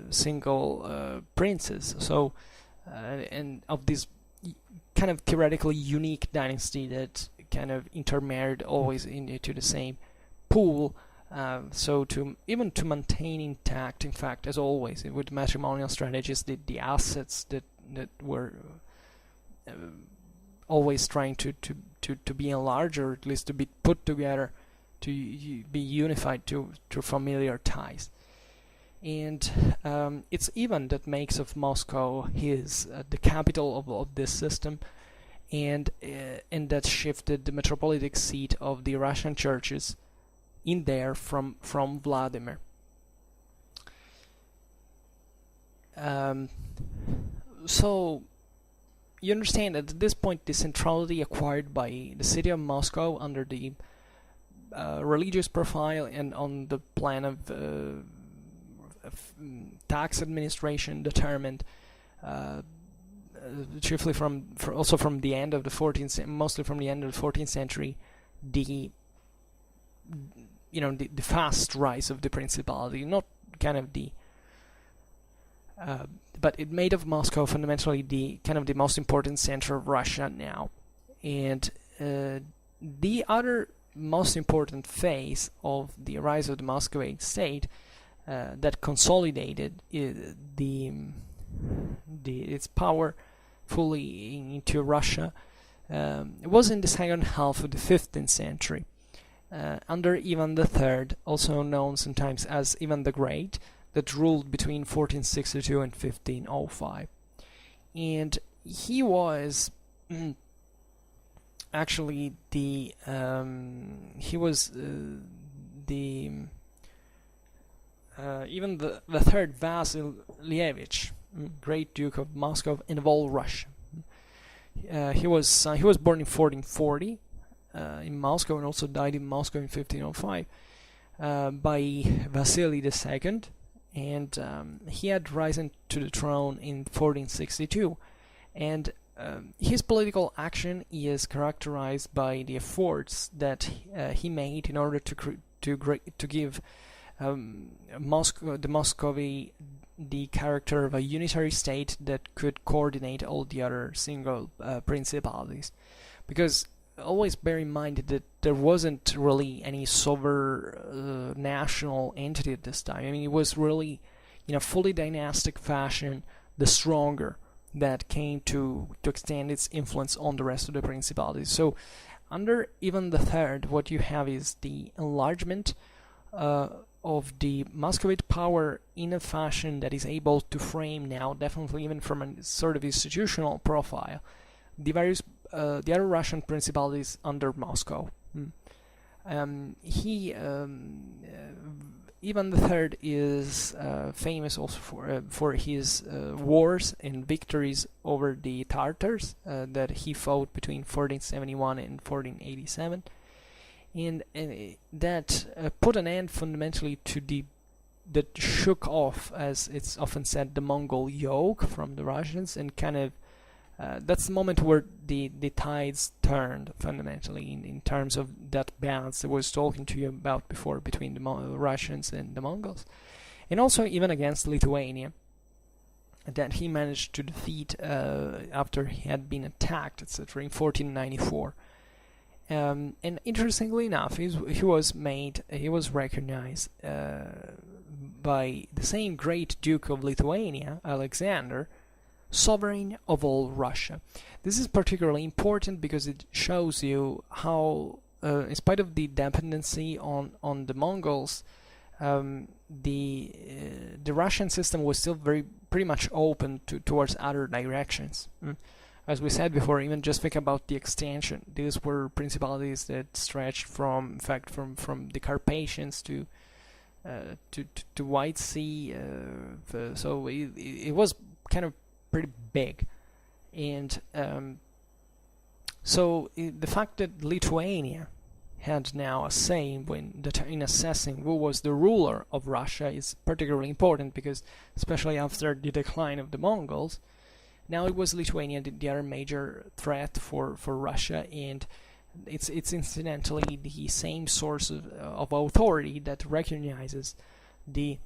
single princes. So and of this kind of theoretically unique dynasty that kind of intermarried always into the same pool. So to maintain intact, in fact, as always with matrimonial strategies, the assets that were always trying to be enlarged, or at least to be put together, to be unified through familiar ties. And it's Ivan that makes of Moscow the capital of this system, and that shifted the metropolitic seat of the Russian churches in there from Vladimir. So you understand that at this point the centrality acquired by the city of Moscow under the religious profile and on the plan of tax administration determined chiefly also from the end of the 14th, mostly from the end of the 14th century, the fast rise of the principality, not kind of the but it made of Moscow fundamentally the most important center of Russia now. And the other most important phase of the rise of the Muscovite state that consolidated its power fully into Russia was in the second half of the 15th century under Ivan III, also known sometimes as Ivan the Great, that ruled between 1462 and 1505. And he was actually even the third Vasilievich, Great Duke of Moscow and of all Russia. He was born in 1440 in Moscow and also died in Moscow in 1505 by Vasily II, and he had risen to the throne in 1462, and his political action is characterized by the efforts that he made in order to give the Muscovy the character of a unitary state that could coordinate all the other single principalities. Because always bear in mind that there wasn't really any sovereign national entity at this time. I mean, it was really, in a fully dynastic fashion, the stronger that came to extend its influence on the rest of the principalities. So under Ivan III, what you have is the enlargement of the Muscovite power in a fashion that is able to frame now, definitely even from a sort of institutional profile, the other Russian principalities under Moscow. Ivan III is famous also for his wars and victories over the Tartars that he fought between 1471 and 1487, and that put an end fundamentally to that shook off, as it's often said, the Mongol yoke from the Russians, and kind of that's the moment where the tides turned fundamentally in terms of that balance that I was talking to you about before between the Russians and the Mongols, and also even against Lithuania, that he managed to defeat after he had been attacked, etc., in 1494. And interestingly enough, he was recognized by the same great Duke of Lithuania, Alexander, sovereign of all Russia. This is particularly important because it shows you how, in spite of the dependency on the Mongols, the Russian system was still pretty much open towards other directions. As we said before, even just think about the extension. These were principalities that stretched from the Carpathians to White Sea. So it was kind of pretty big, and so the fact that Lithuania had now a say in assessing who was the ruler of Russia is particularly important, because especially after the decline of the Mongols, now it was Lithuania the other major threat for Russia, and it's incidentally the same source of authority that recognizes the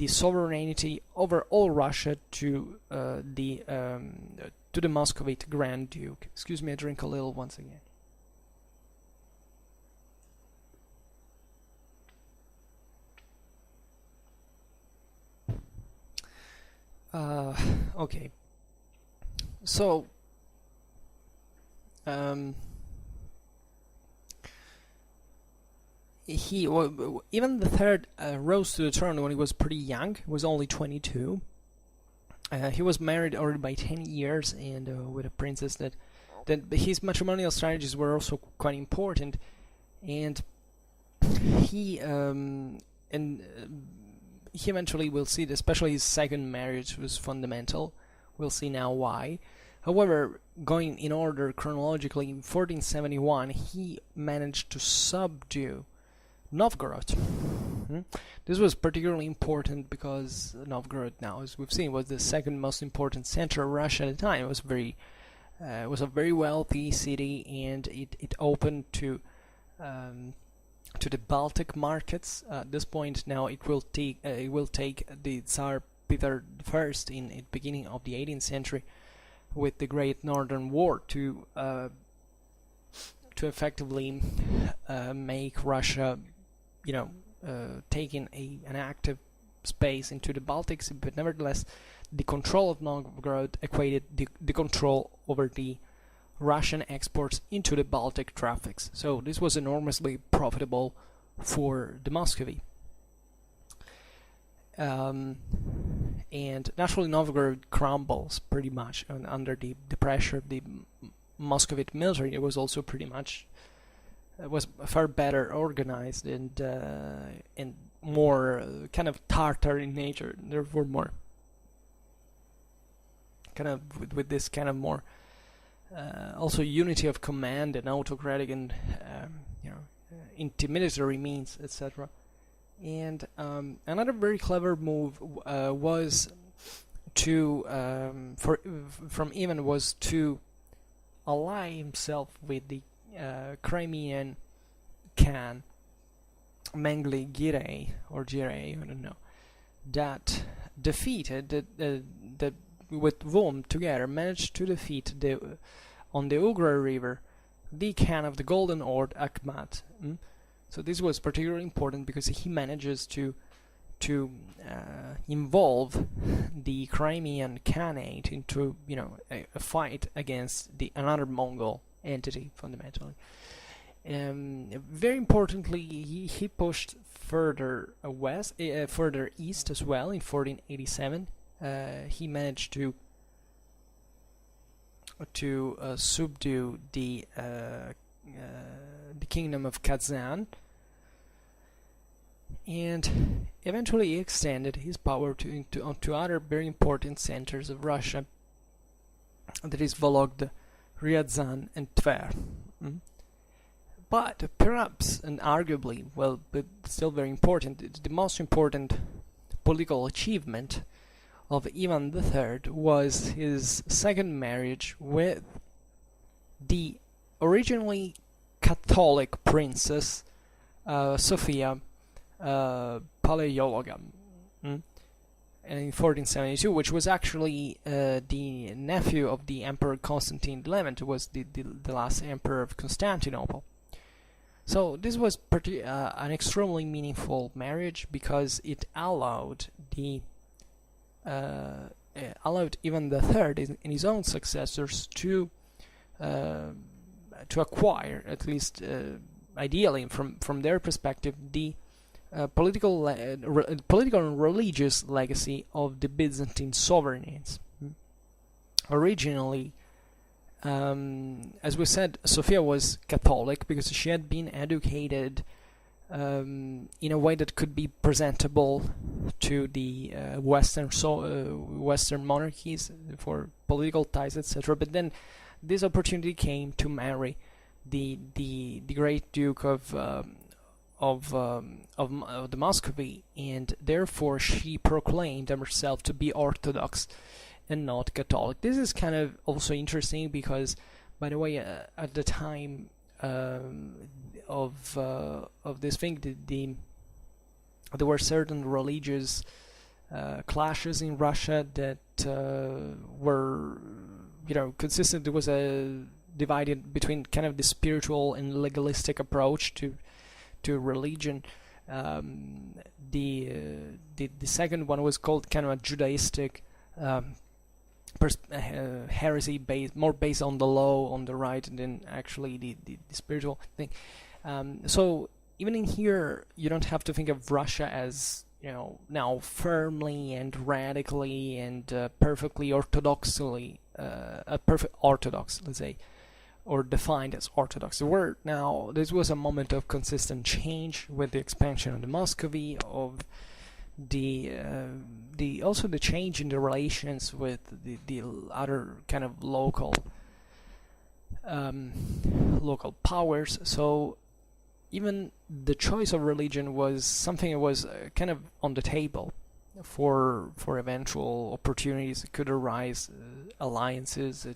sovereignty over all Russia to the Muscovite Grand Duke. Excuse me, I drink a little once again. Okay. So, even the third rose to the throne when he was pretty young. He was only 22. He was married already by 10 years, and with a princess that his matrimonial strategies were also quite important, and he eventually, will see that especially his second marriage was fundamental. We'll see now why. However, going in order chronologically, in 1471 he managed to subdue Novgorod, This was particularly important because Novgorod, now as we've seen, was the second most important center of Russia at the time. It was a very wealthy city, and it opened to the Baltic markets. At this point, now it will take the Tsar Peter I in the beginning of the 18th century with the Great Northern War to effectively make Russia, taking an active space into the Baltics. But nevertheless, the control of Novgorod equated the control over the Russian exports into the Baltic traffics. So this was enormously profitable for the Muscovy. And naturally Novgorod crumbles pretty much under the pressure of the Muscovite military. It was also pretty much was far better organized and more kind of Tartar in nature. Therefore, more kind of with this kind of more also unity of command and autocratic and intimidatory means, etc. And another very clever move was to from Ivan was to ally himself with the Crimean Khan Mengli Girey or Girey, I don't know, that defeated the with whom together managed to defeat on the Ugra River the Khan of the Golden Horde Akhmat. So this was particularly important because he manages to involve the Crimean Khanate into a fight against another Mongol entity fundamentally. Very importantly, he pushed further further east as well. In 1487, he managed to subdue the kingdom of Kazan, and eventually he extended his power to other very important centers of Russia, that is Vologda, Ryazan and Tver. But perhaps, and arguably, well, but still very important, the most important political achievement of Ivan III was his second marriage with the originally Catholic princess Sofia Paleologa, in 1472, which was actually the nephew of the Emperor Constantine XI, was the last emperor of Constantinople. So this was an extremely meaningful marriage because it allowed Ivan III and his own successors to acquire, at least ideally from their perspective, the political and religious legacy of the Byzantine sovereigns. Originally, as we said, Sophia was Catholic because she had been educated in a way that could be presentable to the Western monarchies for political ties, etc. But then this opportunity came to marry the great Duke of the Muscovy, and therefore she proclaimed herself to be Orthodox and not Catholic. This is kind of also interesting because, by the way, at the time of this thing, there were certain religious clashes in Russia that were, consistent. There was a divided between kind of the spiritual and legalistic approach to religion. The second one was called kind of a Judaistic heresy, more based on the law on the right than actually the spiritual thing. So even in here, you don't have to think of Russia as now firmly and radically and perfectly orthodoxly perfect orthodox, let's say, or defined as Orthodox. This was a moment of consistent change with the expansion of the Muscovy, of also the change in the relations with the other kind of local powers. So even the choice of religion was something that was kind of on the table for eventual opportunities that could arise, alliances.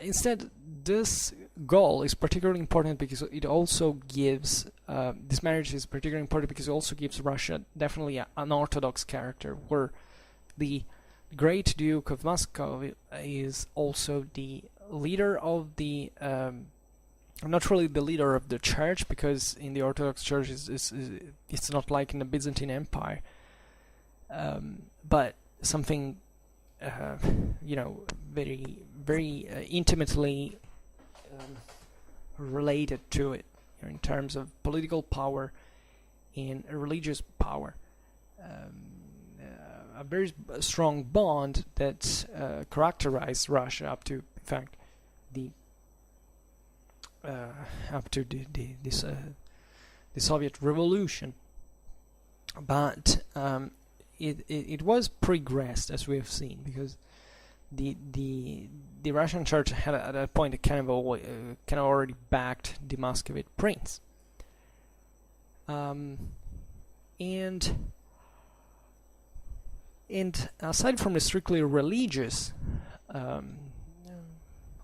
Instead, this goal is particularly important because it also gives this marriage is particularly important because it also gives Russia definitely an orthodox character, where the Great Duke of Muscovy is also the leader of the not really the leader of the church, because in the Orthodox Church it's not like in the Byzantine Empire, but something very very intimately related to it, in terms of political power and religious power. A very strong bond that characterized Russia up to, in fact, the Soviet Revolution. But it was progressed, as we have seen, because the Russian Church had at that point kind of already backed the Muscovite prince, and aside from the strictly religious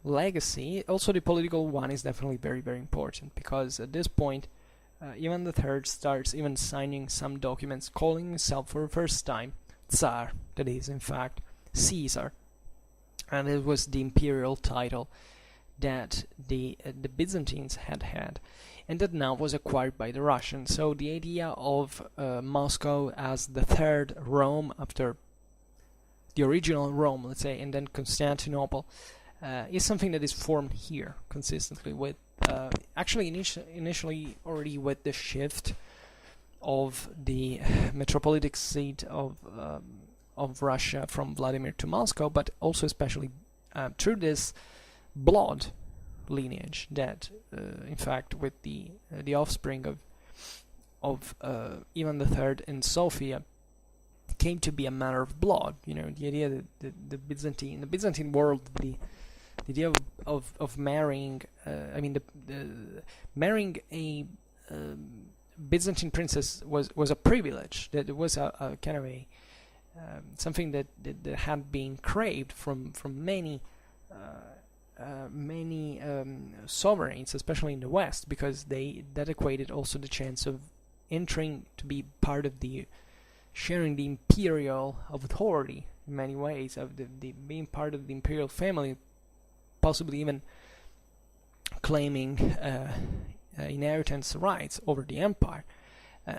legacy, also the political one is definitely very, very important, because at this point Ivan III starts even signing some documents calling himself for the first time Tsar, that is in fact Caesar, and it was the imperial title that the Byzantines had, and that now was acquired by the Russians. So the idea of Moscow as the third Rome after the original Rome, let's say, and then Constantinople, is something that is formed here consistently with actually initially already with the shift of the metropolitic seat of Russia from Vladimir to Moscow, but also especially through this blood lineage that, in fact, with the offspring of Ivan III and Sophia, came to be a matter of blood. The idea that the Byzantine world, the idea of marrying, marrying a Byzantine princess was a privilege. That it was a kind of a something that had been craved from many sovereigns, especially in the West, because that equated also the chance of entering to be part of sharing the imperial authority in many ways, of the being part of the imperial family, possibly even claiming inheritance rights over the empire.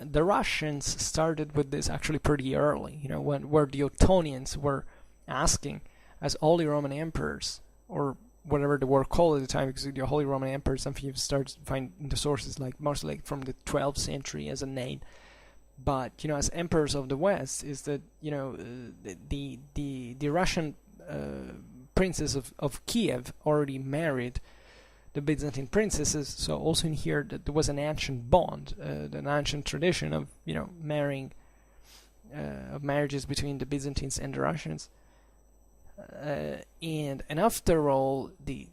The Russians started with this actually pretty early, where the Ottonians were asking, as Holy Roman Emperors, or whatever they were called at the time, because the Holy Roman Emperor is something you start to find in the sources, mostly from the 12th century as a name. But as emperors of the West, is that the Russian princes of Kiev already married the Byzantine princesses, so also in here that there was an ancient bond, an ancient tradition of marrying, of marriages between the Byzantines and the Russians, and after all, the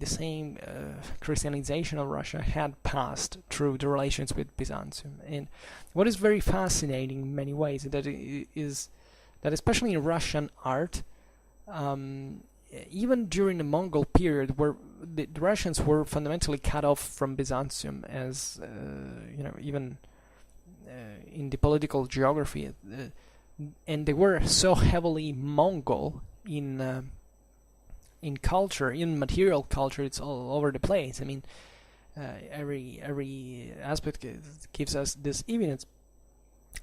same Christianization of Russia had passed through the relations with Byzantium. And what is very fascinating in many ways is that especially in Russian art, even during the Mongol period, where the Russians were fundamentally cut off from Byzantium, as even in the political geography, and they were so heavily Mongol in culture, in material culture. It's all over the place. I mean, every aspect gives us this evidence.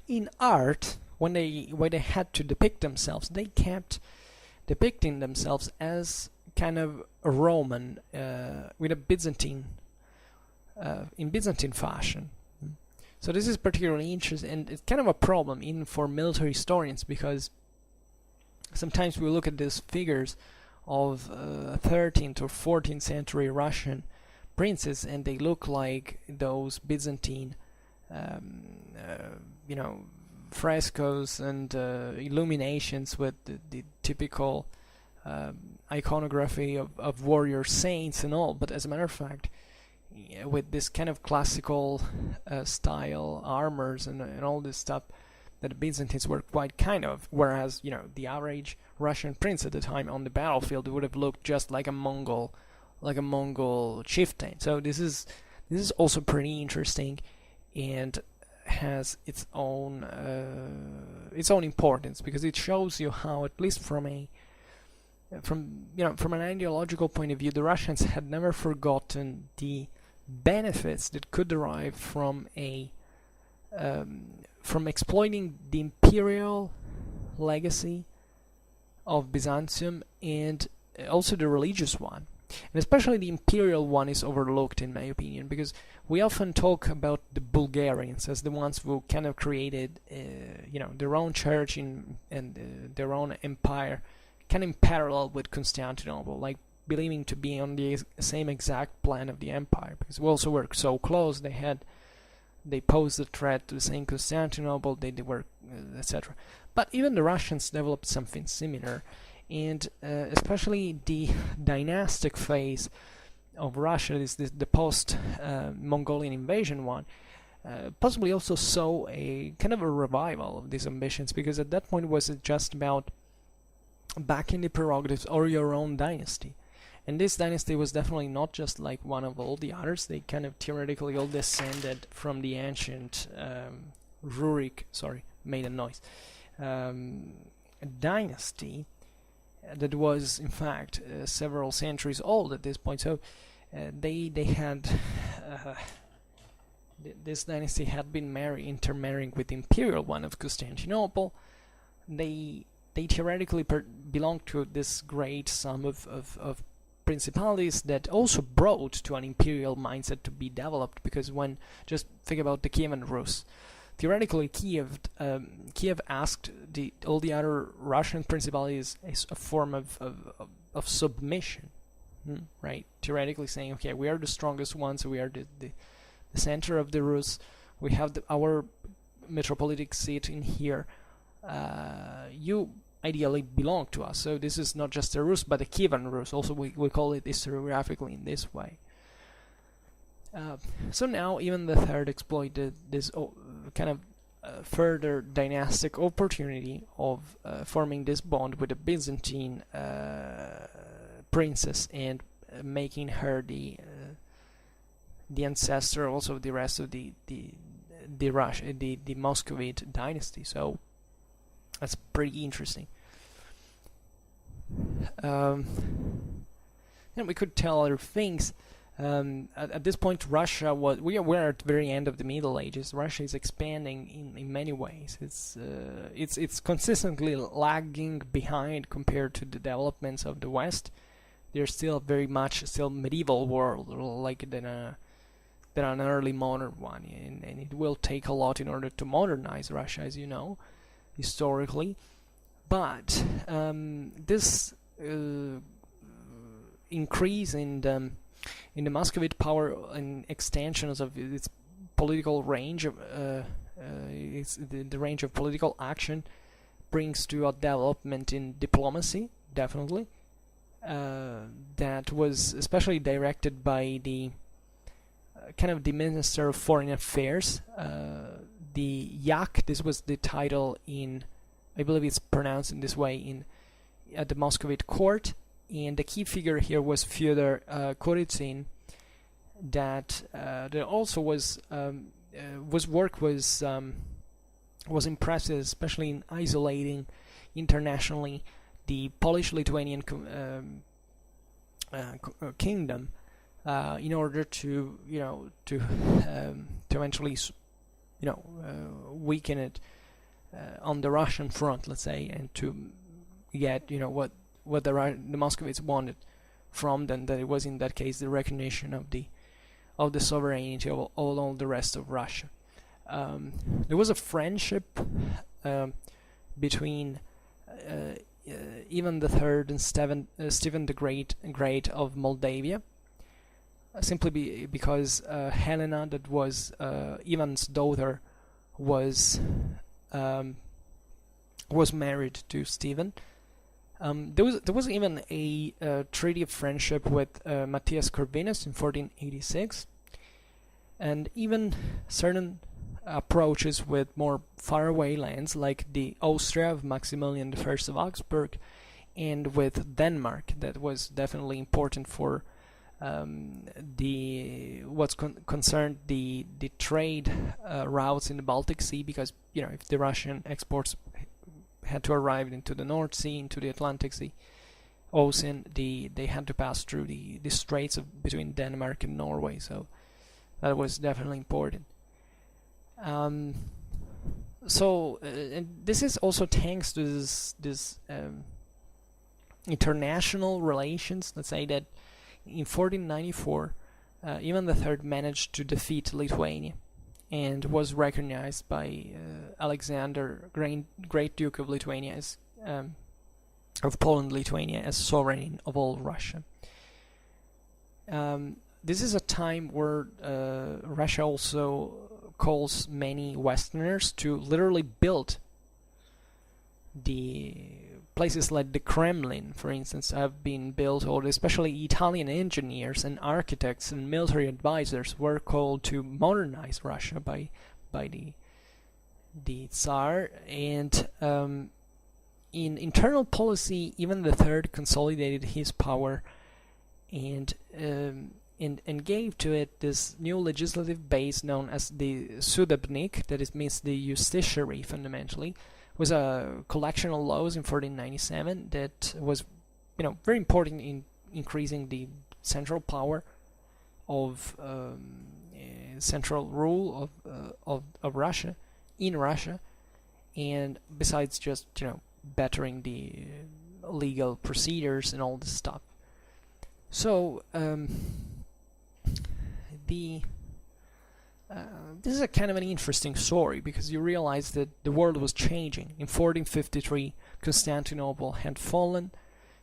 In art, when they had to depict themselves, they kept depicting themselves as kind of a Roman with a Byzantine in Byzantine fashion. So this is particularly interesting, and it's kind of a problem even for military historians, because sometimes we look at these figures of 13th or 14th century Russian princes, and they look like those Byzantine frescoes and illuminations with the typical iconography of warrior saints and all. But as a matter of fact, with this kind of classical style armors and all this stuff that the Byzantines were quite kind of, whereas the average Russian prince at the time on the battlefield would have looked just like a Mongol chieftain. So this is also pretty interesting and has its own importance, because it shows you how, at least from an ideological point of view, the Russians had never forgotten the benefits that could derive from exploiting the imperial legacy of Byzantium, and also the religious one. And especially the imperial one is overlooked, in my opinion, because we often talk about the Bulgarians as the ones who kind of created, their own church and their own empire, kind of in parallel with Constantinople, like believing to be on the same exact plan of the empire, because we also were so close. They posed a threat to the same Constantinople. They were, etc. But even the Russians developed something similar. And especially the dynastic phase of Russia, the post-Mongolian invasion one, possibly also saw a kind of a revival of these ambitions, because at that point was it just about backing the prerogatives or your own dynasty. And this dynasty was definitely not just like one of all the others. They kind of theoretically all descended from the ancient dynasty that was in fact several centuries old at this point. So they had this dynasty had been intermarrying with the imperial one of Constantinople. They theoretically belonged to this great sum of principalities that also brought to an imperial mindset to be developed, because when just think about the Kievan Rus. Theoretically, Kiev asked all the other Russian principalities as a form of submission, right? Theoretically saying, okay, we are the strongest ones, we are the center of the Rus, we have our metropolitic seat in here. You ideally belong to us. So this is not just the Rus, but the Kievan Rus. Also, we call it historiographically in this way. So now even the third exploited this kind of further dynastic opportunity of forming this bond with the Byzantine princess and making her the ancestor also of the rest of the Muscovite dynasty. So that's pretty interesting. And we could tell other things. At this point, Russia we're at the very end of the Middle Ages. Russia is expanding in many ways. It's consistently lagging behind compared to the developments of the West. They're still very much medieval world, like than an early modern one, and it will take a lot in order to modernize Russia, as you know, historically. But this increase in the Muscovite power and extensions of its political range, the range of political action, brings to a development in diplomacy, definitely. That was especially directed by the kind of the Minister of Foreign Affairs, the Yak. This was the title in, I believe it's pronounced in this way, at the Muscovite court. And the key figure here was Fyodor Kurizin, that also was impressive, especially in isolating internationally the Polish-Lithuanian kingdom, in order to eventually weaken it on the Russian front, let's say, and to get what the Muscovites wanted from them, that it was in that case the recognition of the sovereignty of all the rest of Russia. There was a friendship between Ivan III and Stephen the Great of Moldavia, simply because Helena, that was Ivan's daughter, was married to Stephen. There was even a treaty of friendship with Matthias Corvinus in 1486. and even certain approaches with more faraway lands, like the Austria of Maximilian I of Augsburg, and with Denmark, that was definitely important for concerned the trade routes in the Baltic Sea, because if the Russian exports had to arrive into the North Sea, into the Atlantic Sea, Ocean, they had to pass through the straits between Denmark and Norway, so that was definitely important. And this is also thanks to this international relations. Let's say that in 1494, Ivan III managed to defeat Lithuania and was recognized by Alexander, Great Duke of Lithuania, of Poland-Lithuania, as sovereign of all Russia. This is a time where Russia also calls many Westerners to literally build the places like the Kremlin, for instance, have been built, or especially Italian engineers and architects and military advisors were called to modernize Russia by the Tsar. And in internal policy, Ivan III consolidated his power and gave to it this new legislative base known as the Sudebnik, that means the justiciary. Fundamentally was a collection of laws in 1497 that was very important in increasing the central power of central rule of Russia in Russia, and besides just bettering the legal procedures and all this stuff. So this is a kind of an interesting story, because you realize that the world was changing. In 1453, Constantinople had fallen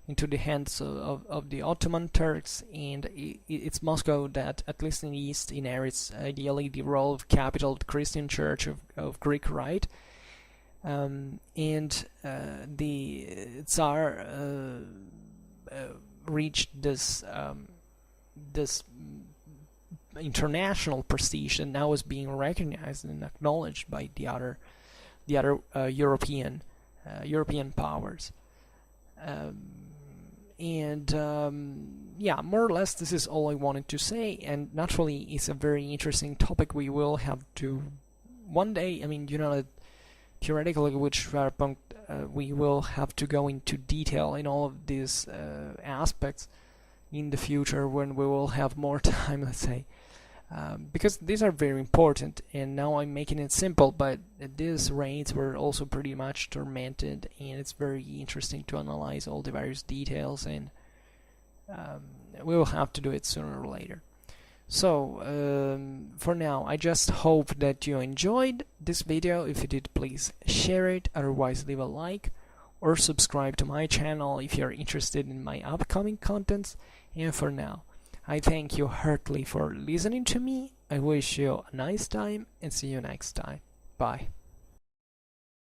into the hands of the Ottoman Turks, and it's Moscow that, at least in the East, inherits ideally the role of capital of the Christian Church of Greek Rite. And the Tsar reached this international prestige, and now is being recognized and acknowledged by the other European powers. Yeah, more or less this is all I wanted to say, and naturally it's a very interesting topic. We will have to one day, that theoretically with Schwerpunkt we will have to go into detail in all of these aspects in the future when we will have more time, let's say. Because these are very important, and now I'm making it simple, but these reigns were also pretty much tormented, and it's very interesting to analyze all the various details, and we will have to do it sooner or later. So for now, I just hope that you enjoyed this video. If you did, please share it, otherwise leave a like or subscribe to my channel if you're interested in my upcoming contents. And for now, I thank you heartily for listening to me. I wish you a nice time and see you next time. Bye.